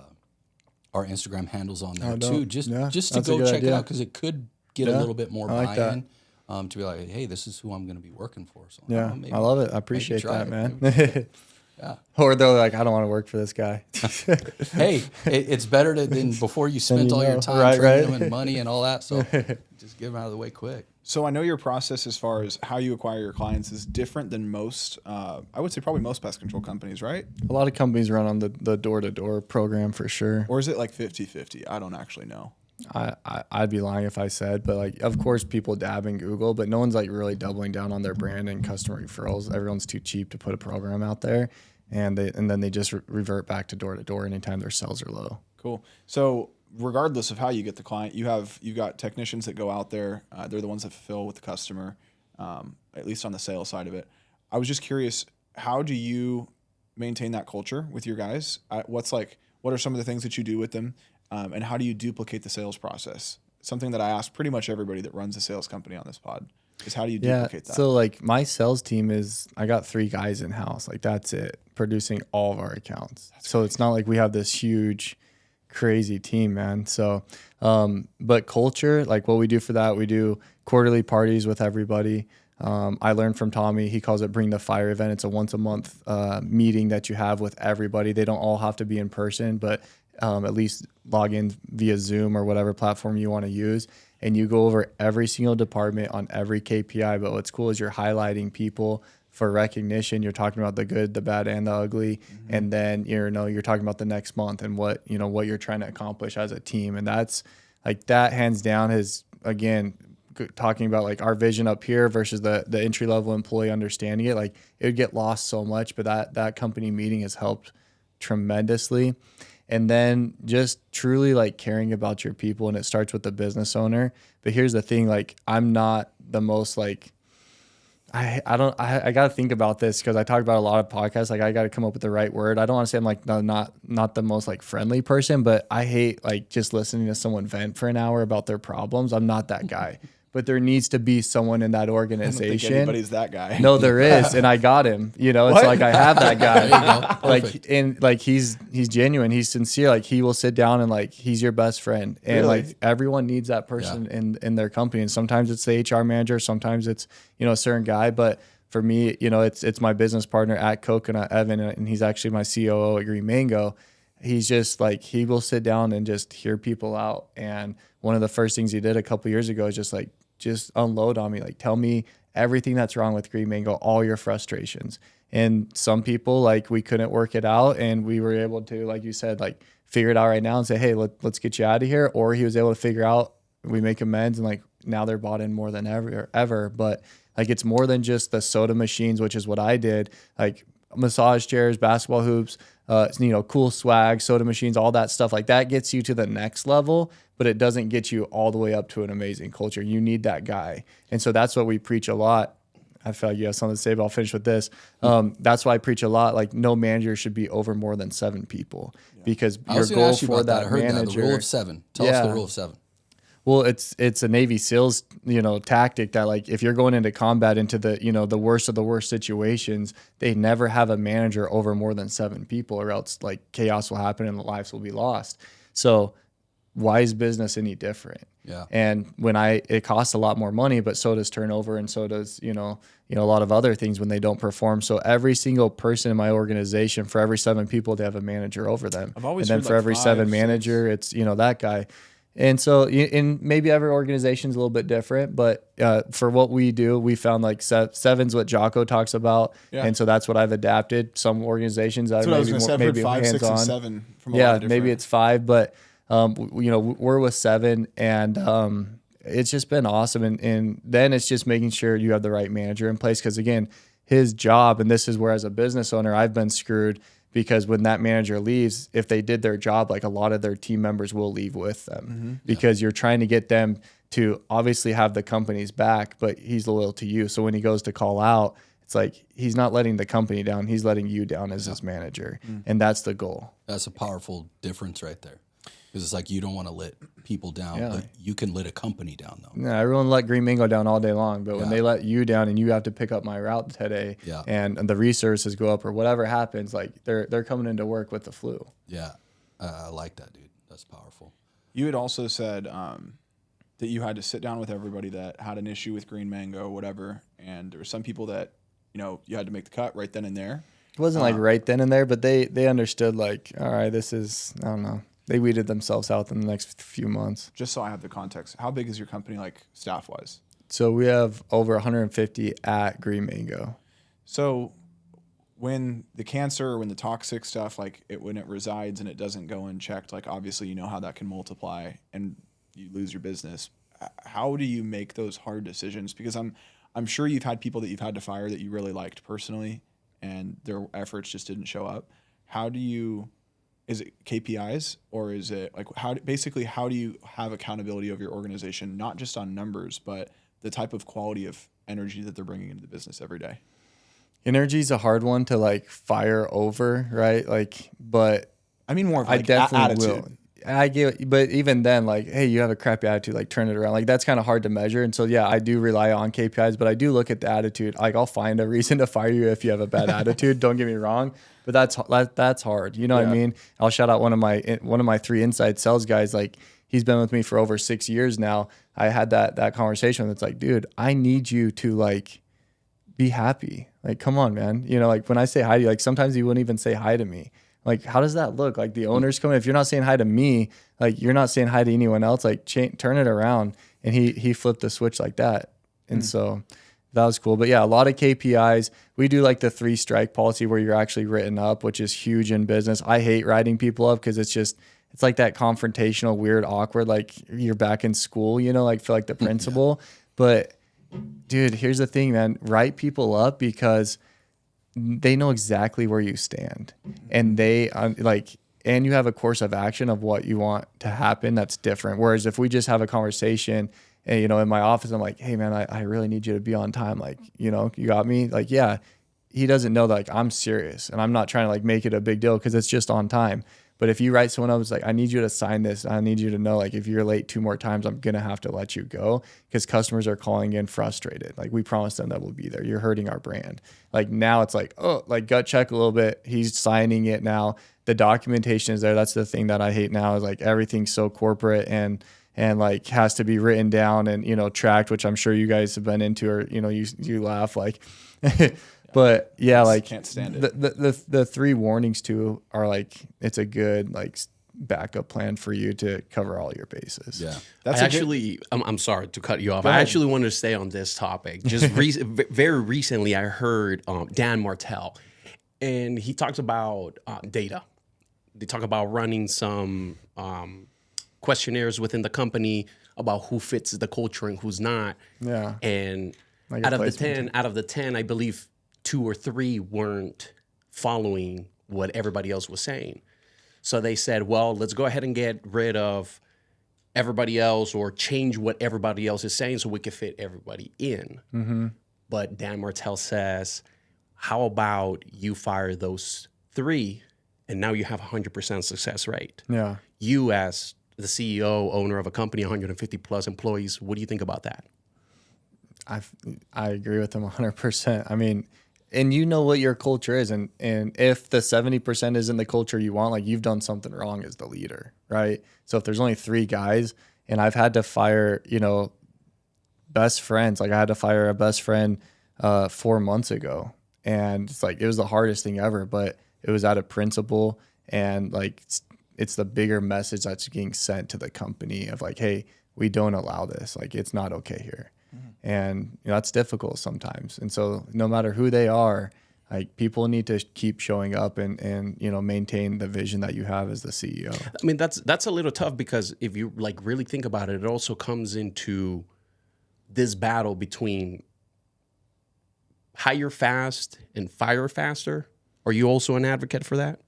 our Instagram handles on there dope. too, just Yeah, to that's a go good check it idea. out, because it could get a Yeah, little bit more I like that. buy-in, to be like, hey, this is who I'm going to be working for. So Yeah, maybe, I love it. I maybe appreciate try that, it. man. Maybe- yeah. Or they're like, I don't want to work for this guy. Hey, it's better than before you spent all your time Right, training right. them and money and all that. So just get them out of the way quick. So I know your process as far as how you acquire your clients is different than most, I would say probably most pest control companies, right? A lot of companies run on the door-to-door program for sure. Or is it like 50-50? I don't actually know. I'd be lying if I said, but like, of course, people dab in Google, but no one's like really doubling down on their brand and customer referrals. Everyone's too cheap to put a program out there, and then they just revert back to door anytime their sales are low. Cool. So regardless of how you get the client, you've got technicians that go out there. They're the ones that fulfill with the customer, at least on the sales side of it. I was just curious, how do you maintain that culture with your guys? What are some of the things that you do with them? And how do you duplicate the sales process? Something that I ask pretty much everybody that runs a sales company on this pod is, how do you duplicate that? So like my sales team I got 3 guys in house. Like that's it, producing all of our accounts. So it's not like we have this huge, crazy team, man. So, but culture, like what we do for that, we do quarterly parties with everybody. I learned from Tommy, he calls it Bring the Fire event. It's a once a month meeting that you have with everybody. They don't all have to be in person, but at least log in via Zoom or whatever platform you want to use. And you go over every single department on every KPI. But what's cool is you're highlighting people for recognition. You're talking about the good, the bad, and the ugly. Mm-hmm. And then, you're talking about the next month and what you're trying to accomplish as a team. And that's like, that hands down is, again, talking about like our vision up here versus the entry level employee understanding it. Like it would get lost so much, but that company meeting has helped tremendously. And then just truly like caring about your people, and it starts with the business owner. But here's the thing, like I'm not the most like, I got to think about this, because I talk about a lot of podcasts. Like I got to come up with the right word. I don't want to say I'm like not the most like friendly person, but I hate like just listening to someone vent for an hour about their problems. I'm not that guy. But there needs to be someone in that organization. I don't think anybody's that guy. No, there is, and I got him. It's like I have that guy. Like, and like he's genuine, he's sincere. Like he will sit down and like he's your best friend, and Really? like everyone needs that person in their company. And sometimes it's the HR manager, sometimes it's a certain guy. But for me, it's my business partner at Coconut, Evan, and he's actually my COO at Green Mango. He's just like, he will sit down and just hear people out. And one of the first things he did a couple years ago is just unload on me, like tell me everything that's wrong with Green Mango, all your frustrations. And some people, like, we couldn't work it out, and we were able to, like you said, like figure it out right now and say, hey, let's get you out of here. Or he was able to figure out, we make amends, and like now they're bought in more than ever. But like, it's more than just the soda machines, which is what I did, like massage chairs, basketball hoops, cool swag, soda machines, all that stuff. Like that gets you to the next level, but it doesn't get you all the way up to an amazing culture. You need that guy. And so that's what we preach a lot. I feel like you have something to say, but I'll finish with this. That's why I preach a lot. Like no manager should be over more than 7 people, because your goal for that manager. The rule of 7. Tell us the rule of 7. Well, it's a Navy SEALs, tactic that, like, if you're going into combat, into the, the worst of the worst situations, they never have a manager over more than 7 people, or else like chaos will happen and lives will be lost. So why is business any different? Yeah. And it costs a lot more money, but so does turnover, and so does, a lot of other things when they don't perform. So every single person in my organization, for every 7 people, they have a manager over them. I've always and then heard for like every 5, 7 6. manager, it's, that guy. And so, in maybe every organization is a little bit different, but for what we do, we found like 7's what Jocko talks about, and so that's what I've adapted. Some organizations that are maybe 5, 6, and hands-on. 7 from a lot of maybe it's 5, but we're with 7, and it's just been awesome. And then it's just making sure you have the right manager in place, because again, his job, and this is where as a business owner I've been screwed. Because when that manager leaves, if they did their job, like a lot of their team members will leave with them, because you're trying to get them to obviously have the company's back, but he's loyal to you. So when he goes to call out, it's like he's not letting the company down. He's letting you down as his manager. And that's the goal. That's a powerful difference right there. Because it's like, you don't want to let people down, Yeah. but you can let a company down, though. Yeah, everyone let Green Mango down all day long, but when they let you down and you have to pick up my route today, and the resources go up or whatever happens, like they're coming into work with the flu. Yeah, I like that, dude. That's powerful. You had also said that you had to sit down with everybody that had an issue with green mango, whatever, and there were some people that, you know, you had to make the cut right then and there. It wasn't like right then and there, but they understood, like, all right, this is, I don't know. They weeded themselves out in the next few months. Just so I have the context, how big is your company, like, staff-wise? So we have over 150 at Green Mango. So when the cancer or when the toxic stuff, like when it resides and it doesn't go unchecked, like obviously you know how that can multiply and you lose your business. How do you make those hard decisions? Because I'm sure you've had people that you've had to fire that you really liked personally and their efforts just didn't show up. How do you, is it KPIs or is it like how do you have accountability of your organization, not just on numbers, but the type of quality of energy that they're bringing into the business every day? Energy is a hard one to like fire over, right? Like, but I mean more of I like definitely attitude. will. I get, but even then, like, hey, you have a crappy attitude, like turn it around. Like that's kind of hard to measure. And so, yeah, I do rely on KPIs, but I do look at the attitude. Like I'll find a reason to fire you if you have a bad attitude. Don't get me wrong, but that's hard. You know what I mean? I'll shout out one of my 3 inside sales guys. Like he's been with me for over 6 years now. I had that conversation. It's like, dude, I need you to like be happy. Like, come on, man. You know, like when I say hi to you, like sometimes you wouldn't even say hi to me. Like, how does that look? Like the owner's coming. If you're not saying hi to me, like you're not saying hi to anyone else, like turn it around. And he flipped the switch like that. And so that was cool. But yeah, a lot of KPIs. We do like the 3 strike policy where you're actually written up, which is huge in business. I hate writing people up because it's like that confrontational, weird, awkward, like you're back in school, you know, like feel like the principal. But dude, here's the thing, man, write people up because they know exactly where you stand and they and you have a course of action of what you want to happen. That's different. Whereas if we just have a conversation and, you know, in my office, I'm like, hey man, I really need you to be on time. Like, you know, you got me. Like, yeah, he doesn't know that like I'm serious and I'm not trying to like make it a big deal because it's just on time. But if you write someone up, it's like, I need you to sign this. I need you to know, like, if you're late 2 more times, I'm going to have to let you go because customers are calling in frustrated. Like, we promised them that we'll be there. You're hurting our brand. Like, now it's like, oh, like, gut check a little bit. He's signing it now. The documentation is there. That's the thing that I hate now is, like, everything's so corporate and like, has to be written down and, you know, tracked, which I'm sure you guys have been into or, you know, you laugh, like... But yeah, like can't stand it. The 3 warnings too are like, it's a good like backup plan for you to cover all your bases. Yeah. I'm sorry to cut you off. I actually wanted to stay on this topic. Just very recently, I heard Dan Martell, and he talks about data. They talk about running some questionnaires within the company about who fits the culture and who's not. Yeah. And like out of the 10, I believe 2 or 3 weren't following what everybody else was saying. So they said, well, let's go ahead and get rid of everybody else or change what everybody else is saying so we can fit everybody in. Mm-hmm. But Dan Martell says, how about you fire those 3 and now you have 100% success rate? Yeah. You as the CEO, owner of a company, 150 plus employees, what do you think about that? I agree with him 100%. I mean, and you know what your culture is. And if the 70% isn't the culture you want, like you've done something wrong as the leader, right? So if there's only 3 guys and I've had to fire, you know, best friends, like I had to fire a best friend 4 months ago. And it's like, it was the hardest thing ever, but it was out of principle. And like, it's the bigger message that's getting sent to the company of like, hey, we don't allow this. Like, it's not okay here. And you know, that's difficult sometimes. And so no matter who they are, like people need to keep showing up and you know, maintain the vision that you have as the CEO. I mean, that's a little tough because if you like really think about it, it also comes into this battle between hire fast and fire faster. Are you also an advocate for that?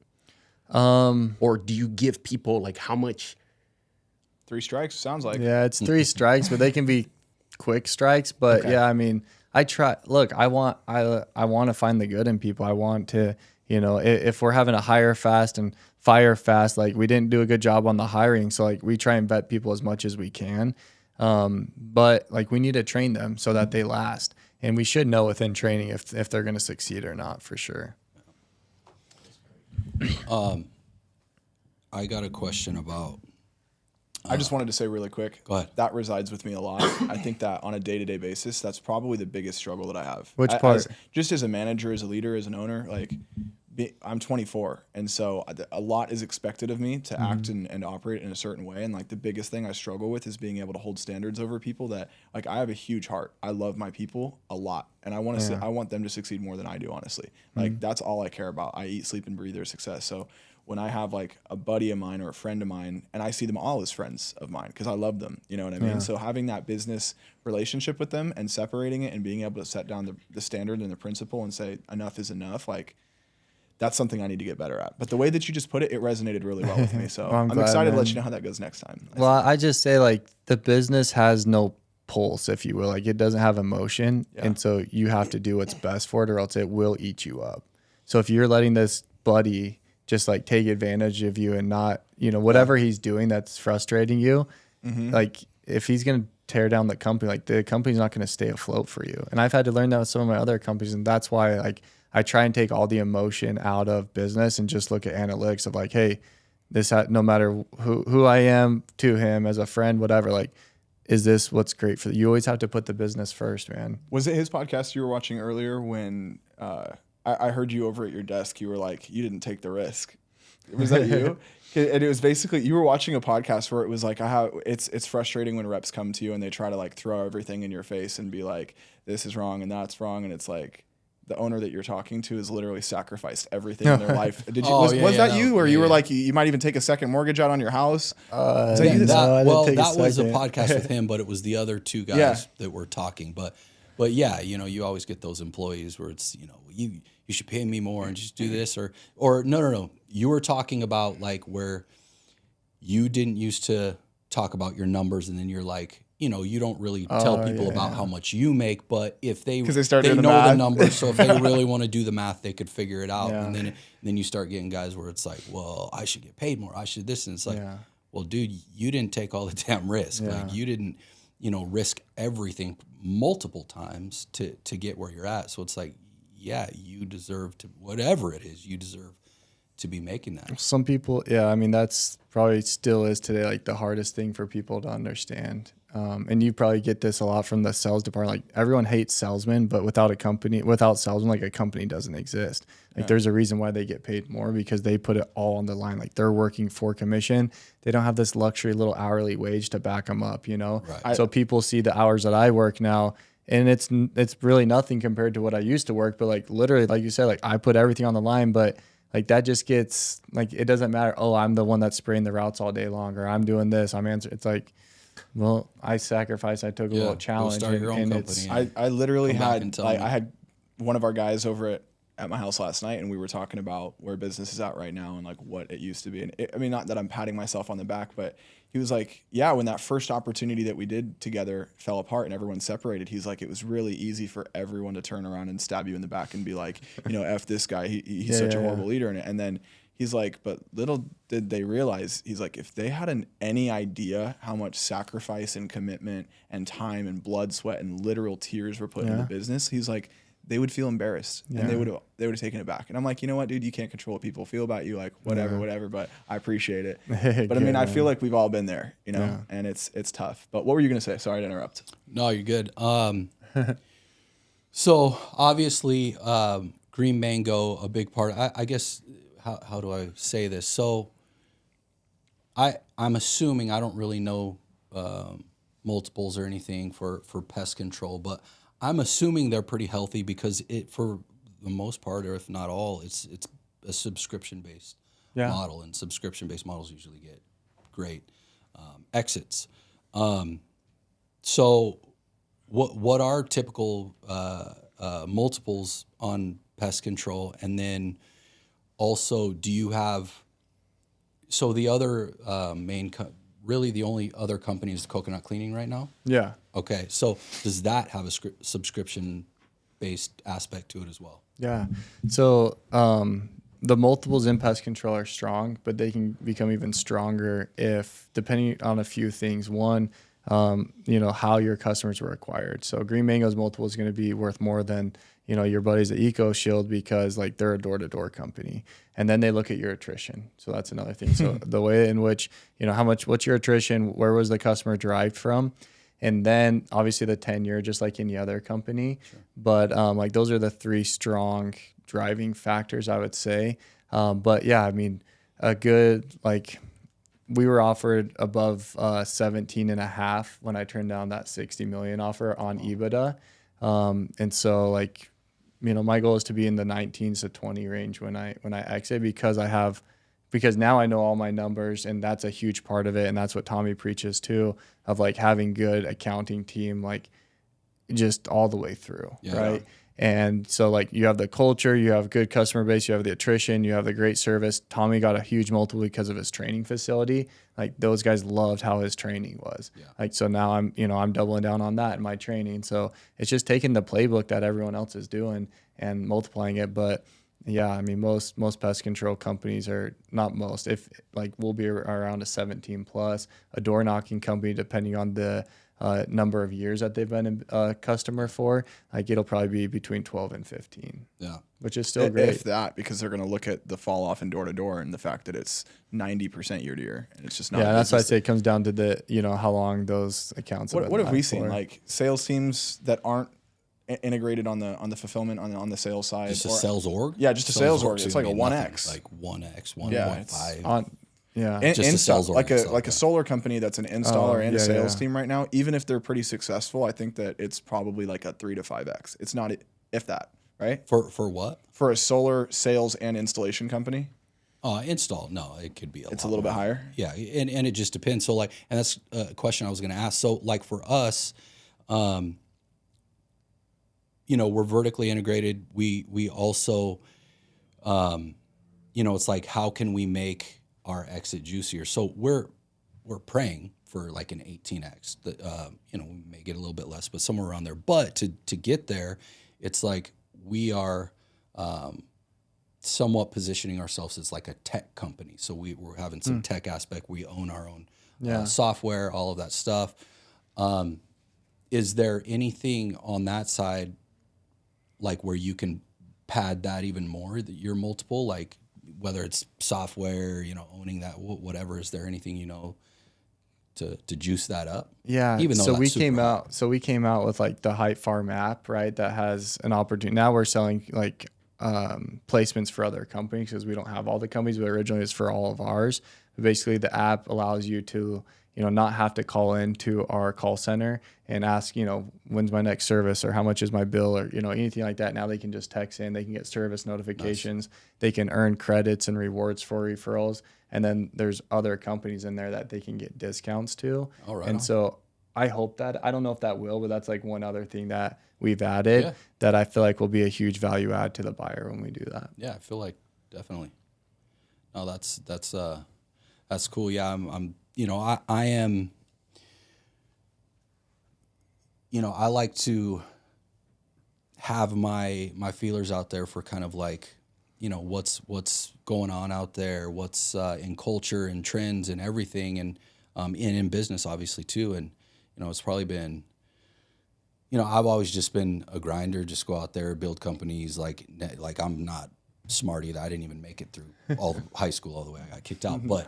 Or do you give people like how much? 3 strikes sounds like. Yeah, it's 3 strikes, but they can be quick strikes. But okay. Yeah, I mean, I try. Look, I want to find the good in people. I want to, you know, if we're having to hire fast and fire fast, like we didn't do a good job on the hiring, so like we try and vet people as much as we can. But like we need to train them so that they last, and we should know within training if they're going to succeed or not, for sure. I got a question about I just wanted to say really quick. Go ahead. That resides with me a lot. I think that on a day-to-day basis, that's probably the biggest struggle that I have. Which part? Just as a manager, as a leader, as an owner, like I'm 24, and so a lot is expected of me to act and operate in a certain way. And like the biggest thing I struggle with is being able to hold standards over people that like I have a huge heart. I love my people a lot, and I want to I want them to succeed more than I do. Honestly, like that's all I care about. I eat, sleep, and breathe their success. So when I have like a buddy of mine or a friend of mine, and I see them all as friends of mine because I love them, you know what I mean? So having that business relationship with them and separating it and being able to set down the standard and the principle and say enough is enough, like that's something I need to get better at. But the way that you just put it, it resonated really well with me. So I'm excited to let you know how that goes next time. Well, I just say like the business has no pulse, if you will. Like it doesn't have emotion. And so you have to do what's best for it or else it will eat you up. So if you're letting this buddy just like take advantage of you and not, you know, whatever he's doing that's frustrating you, like if he's going to tear down the company, like the company's not going to stay afloat for you. And I've had to learn that with some of my other companies. And that's why like I try and take all the emotion out of business and just look at analytics of like, hey, this no matter who I am to him as a friend, whatever, like, is this what's great for you? You always have to put the business first, man. Was it his podcast you were watching earlier when I heard you over at your desk? You were like, you didn't take the risk. Was that you? And it was basically, you were watching a podcast where it was like, it's frustrating when reps come to you and they try to like throw everything in your face and be like, this is wrong and that's wrong. And it's like, the owner that you're talking to has literally sacrificed everything in their life. Did you? Was that you, or you were like, you might even take a second mortgage out on your house? That was a podcast with him, but it was the other two guys that were talking. But yeah, you know, you always get those employees where it's, you know, you should pay me more and just do this or no. You were talking about like where you didn't used to talk about your numbers, and then you're like, you know, you don't really tell people about how much you make, but if they know the numbers, so if they really want to do the math, they could figure it out. And then you start getting guys where it's like, well, I should get paid more. I should this. And it's like, well, dude, you didn't take all the damn risk. Like you didn't, you know, risk everything multiple times to get where you're at. So it's like, yeah, you deserve to, whatever it is, you deserve to be making that. Some people, I mean, that's probably still is today, like the hardest thing for people to understand. And you probably get this a lot from the sales department. Like everyone hates salesmen, but without salesmen, like a company doesn't exist. Like there's a reason why they get paid more because they put it all on the line. Like they're working for commission. They don't have this luxury little hourly wage to back them up, you know? Right. So people see the hours that I work now, and it's really nothing compared to what I used to work. But like literally, like you said, like I put everything on the line, but like that just gets like, it doesn't matter. Oh, I'm the one that's spraying the routes all day long, or I'm doing this. I'm answering. It's like, well, I sacrificed. I took a little challenge. Start your own company. I literally had I had one of our guys over at my house last night, and we were talking about where business is at right now and like what it used to be. And I mean, not that I'm patting myself on the back, but he was like, yeah, when that first opportunity that we did together fell apart and everyone separated, he's like, it was really easy for everyone to turn around and stab you in the back and be like, you know, F this guy. He's such a horrible leader. And then he's like, but little did they realize, he's like, if they had any idea how much sacrifice and commitment and time and blood, sweat, and literal tears were put into the business, he's like, they would feel embarrassed and they would have taken it back. And I'm like, you know what, dude, you can't control what people feel about you, like whatever, but I appreciate it. But I mean, I feel like we've all been there, you know, and it's tough. But what were you going to say? Sorry to interrupt. No, you're good. So obviously, Green Mango, a big part, I guess, how do I say this? So I'm assuming, I don't really know multiples or anything for pest control, but I'm assuming they're pretty healthy because for the most part, or if not all, it's a subscription-based model, and subscription-based models usually get great exits. So what are typical multiples on pest control? And then also, do you have, so the other really the only other company is Coconut Cleaning right now? Yeah. Okay, so does that have a subscription-based aspect to it as well? Yeah. So the multiples in pest control are strong, but they can become even stronger if, depending on a few things. One, how your customers were acquired. So Green Mango's multiple is going to be worth more than, your buddies at Eco Shield because like they're a door-to-door company. And then they look at your attrition. So that's another thing. So the way in which, what's your attrition? Where was the customer derived from? And then obviously the tenure, just like any other company. Sure. But like those are the three strong driving factors, I would say. But yeah, I mean, a good, like we were offered above 17 and a half when I turned down that 60 million offer on EBITDA. And so like, my goal is to be in the 19s to 20 range when I exit because now I know all my numbers, and that's a huge part of it. And that's what Tommy preaches too, of like having good accounting team, like just all the way through. Yeah. Right. And so like you have the culture, you have good customer base, you have the attrition, you have the great service. Tommy got a huge multiple because of his training facility. Like those guys loved how his training was. Yeah. Like, so now I'm doubling down on that in my training. So it's just taking the playbook that everyone else is doing and multiplying it. But yeah, I mean, most pest control companies are not most, if like we'll be around a 17 plus, a door knocking company, depending on the number of years that they've been a customer for, like it'll probably be between 12 and 15. Yeah. Which is still great. If that, because they're going to look at the fall off in door to door and the fact that it's 90% year to year. And it's just not. Yeah. That's why I say it comes down to the, how long those accounts have been. What have we seen? Like sales teams that aren't integrated on the fulfillment on the sales side. Just a sales org? Yeah. Just a sales org. It's like a 1X. Like 1X, 1.5. Yeah, just a sales like a solar company that's an installer and a sales team right now. Even if they're pretty successful, I think that it's probably like a 3 to 5X. It's not if that, right? For what? For a solar sales and installation company. Install? No, it could be It's a little bit higher. Yeah, and it just depends. So like, and that's a question I was going to ask. So like for us, we're vertically integrated. We also, it's like how can we make our exit juicier? So we're praying for like an 18x. We may get a little bit less, but somewhere around there. But to get there, it's like we are somewhat positioning ourselves as like a tech company. So we're having some tech aspect. We own our own software, all of that stuff. Is there anything on that side, like where you can pad that even more, that your multiple, like whether it's software, owning that, whatever, is there anything, to juice that up? Yeah. Even though so we came out with like the Height Farm app, right? That has an opportunity. Now we're selling like placements for other companies because we don't have all the companies, but originally it's for all of ours. But basically the app allows you to, not have to call into our call center and ask, when's my next service or how much is my bill or, anything like that. Now they can just text in, they can get service notifications, nice. They can earn credits and rewards for referrals. And then there's other companies in there that they can get discounts to. All right. And so I hope that, I don't know if that will, but that's like one other thing that we've added that I feel like will be a huge value add to the buyer when we do that. Yeah, I feel like definitely. No, that's cool. Yeah, I am, I like to have my feelers out there for kind of like, what's going on out there, what's in culture and trends and everything, and in business obviously too. And it's probably been, I've always just been a grinder, just go out there, build companies. Like I'm not smarty that I didn't even make it through all the high school all the way. I got kicked out, but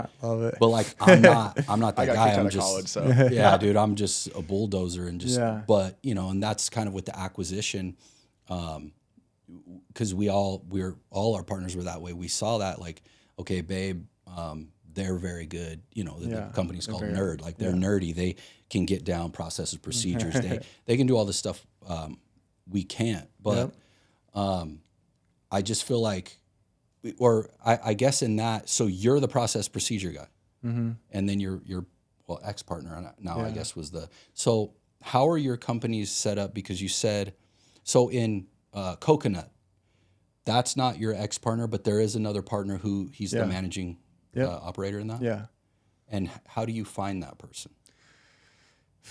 like I'm not that guy. I'm just college, so. Yeah, dude, I'm just a bulldozer and just but and that's kind of with the acquisition, because we're all our partners were that way. We saw that like, okay, babe, they're very good. The company's called Nerd. Like they're nerdy. They can get down processes, procedures. they can do all this stuff. We can't, but I just feel like, or I guess in that, so you're the process procedure guy, and then your ex-partner now I guess was so how are your companies set up? Because you said, so in Coconut, that's not your ex-partner, but there is another partner who he's the managing operator in that? Yeah. And how do you find that person?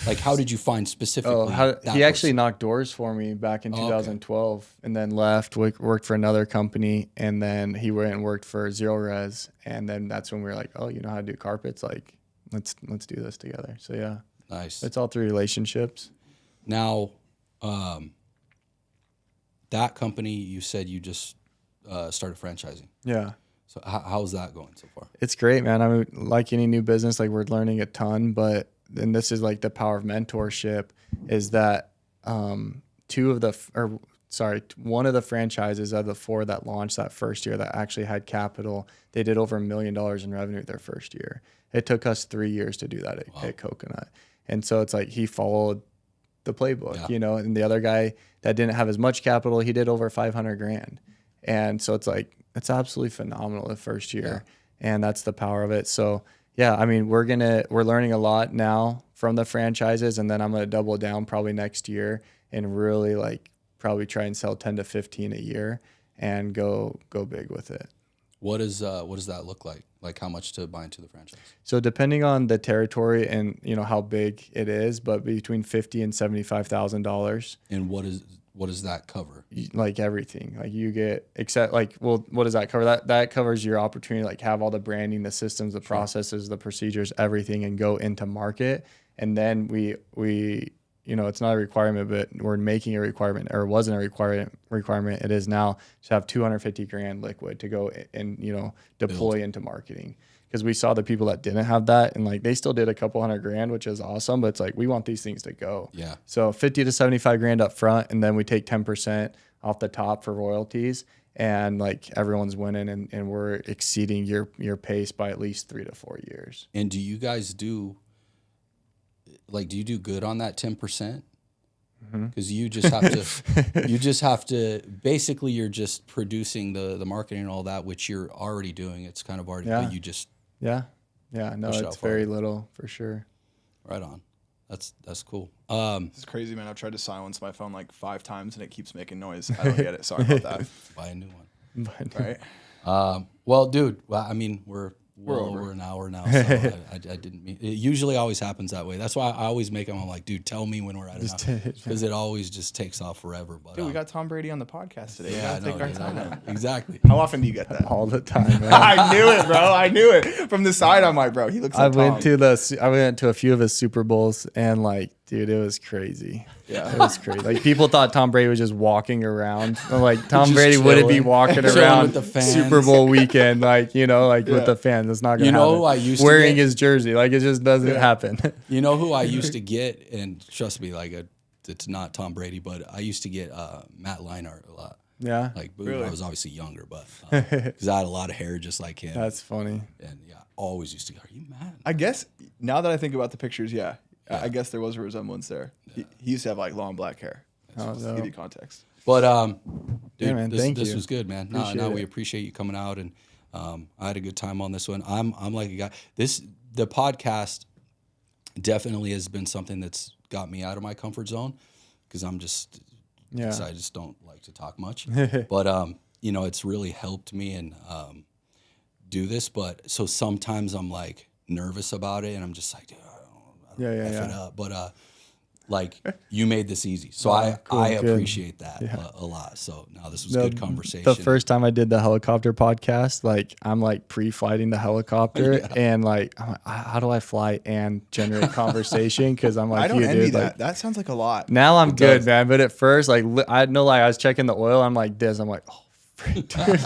Like, how did you find specifically he actually knocked doors for me back in 2012 and then left, worked for another company, and then he went and worked for Zero Res, and then that's when we were like, oh, you know how to do carpets? Like, let's do this together. So, yeah. Nice. It's all through relationships. Now, that company, you said you just started franchising. Yeah. So how's that going so far? It's great, man. I mean, like any new business, like we're learning a ton, but and this is like the power of mentorship is that one of the franchises of the 4 that launched that first year that actually had capital, they did over $1 million in revenue their first year. It took us 3 years to do that at Coconut. And so it's like he followed the playbook, you know, and the other guy that didn't have as much capital, he did over 500 grand. And so it's like, it's absolutely phenomenal the first year. And that's the power of it. So yeah, I mean, we're learning a lot now from the franchises, and then I'm going to double down probably next year and really like probably try and sell 10 to 15 a year and go big with it. What does that look like? Like how much to buy into the franchise? So depending on the territory and you know how big it is, but between $50,000 and $75,000. And what does that cover? Like everything, like you get except like, well, what does that cover? That covers your opportunity, like have all the branding, the systems, the processes, the procedures, everything, and go into market. And then we, you know, it's not a requirement, but we're making a requirement, or it wasn't a requirement. It is now to have 250 grand liquid to go and, you know, deploy into marketing. Because we saw the people that didn't have that, and like they still did a couple $100 grand, which is awesome. But it's like we want these things to go. Yeah. So 50 to 75 grand up front, and then we take 10% off the top for royalties, and like everyone's winning, and we're exceeding your pace by at least 3 to 4 years. And do you guys do you do good on that 10%? Because you just have to basically you're just producing the marketing and all that, which you're already doing. It's kind of already, but you just no, it's very little for sure. Right on. That's cool. It's crazy, man. I've tried to silence my phone like 5 times and it keeps making noise. I don't get it. Sorry about that. Buy a new one. Right? Well, dude. Well, I mean, we're over an hour now, so I didn't mean. It usually always happens that way. That's why I always make them. I'm like, dude, tell me when we're at it, because it always just takes off forever. But dude, we got Tom Brady on the podcast today. Yeah, take our time. Exactly. How often do you get that? All the time, man. I knew it, bro. I knew it from the side. I'm like, bro, he looks like I Tom. went to a few of his Super Bowls, and like, dude, it was crazy. Yeah, it was crazy. Like people thought Tom Brady was just walking around. I'm like, Tom Just Brady wouldn't be chilling. walking Chilling around with the fans. Super Bowl weekend, like with the fans. It's not gonna. You know happen. who I used to wearing get? his jersey, like it just doesn't happen. You know who I used to get, and trust me, like it's not Tom Brady, but I used to get Matt Leinart a lot. Yeah, Like Really? I was obviously younger, but because I had a lot of hair just like him. that's funny. And yeah, always used to go, are you mad? I guess now that I think about the pictures, I guess there was a resemblance there. He used to have like long black hair. Just to give you context. But dude, man, this was good, man. No, Appreciate we it. appreciate you coming out, and I had a good time on this one. I'm like a guy. The podcast definitely has been something that's got me out of my comfort zone, because I'm just I just don't like to talk much. But you know, it's really helped me and do this. But so sometimes I'm like nervous about it, and I'm just like, dude, I don't F it up. But like you made this easy, so I appreciate that a lot. So now this was good conversation. The first time I did the helicopter podcast, like I'm like pre-flighting the helicopter, and like I'm like, how do I fly and generate conversation? Because I'm like, I don't envy dude, that. like, That sounds like a lot. now I'm good, man. But at first, like I had no lie, I was checking the oil. I'm like this. I'm like, oh. Freak, dude.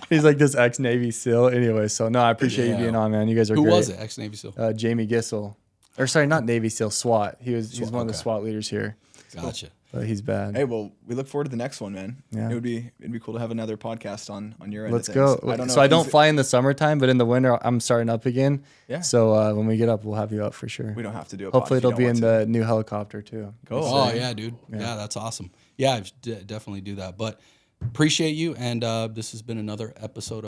He's like this ex-Navy SEAL. Anyway, so no, I appreciate you being on, man. You guys are Who great. was it? Ex-Navy SEAL? Jamie Gissel. Or sorry, not Navy SEAL, SWAT. He's one of the SWAT leaders here. Gotcha. But he's bad. Hey, well, we look forward to the next one, man. Yeah. It'd be cool to have another podcast on your end. Let's of go. things. I don't fly in the summertime, but in the winter I'm starting up again. Yeah. So when we get up, we'll have you up for sure. We don't have to do a Hopefully pod if it'll be you in don't want the new helicopter too. Cool. Oh yeah, dude. Yeah, that's awesome. Yeah, definitely do that. But appreciate you, and this has been another episode of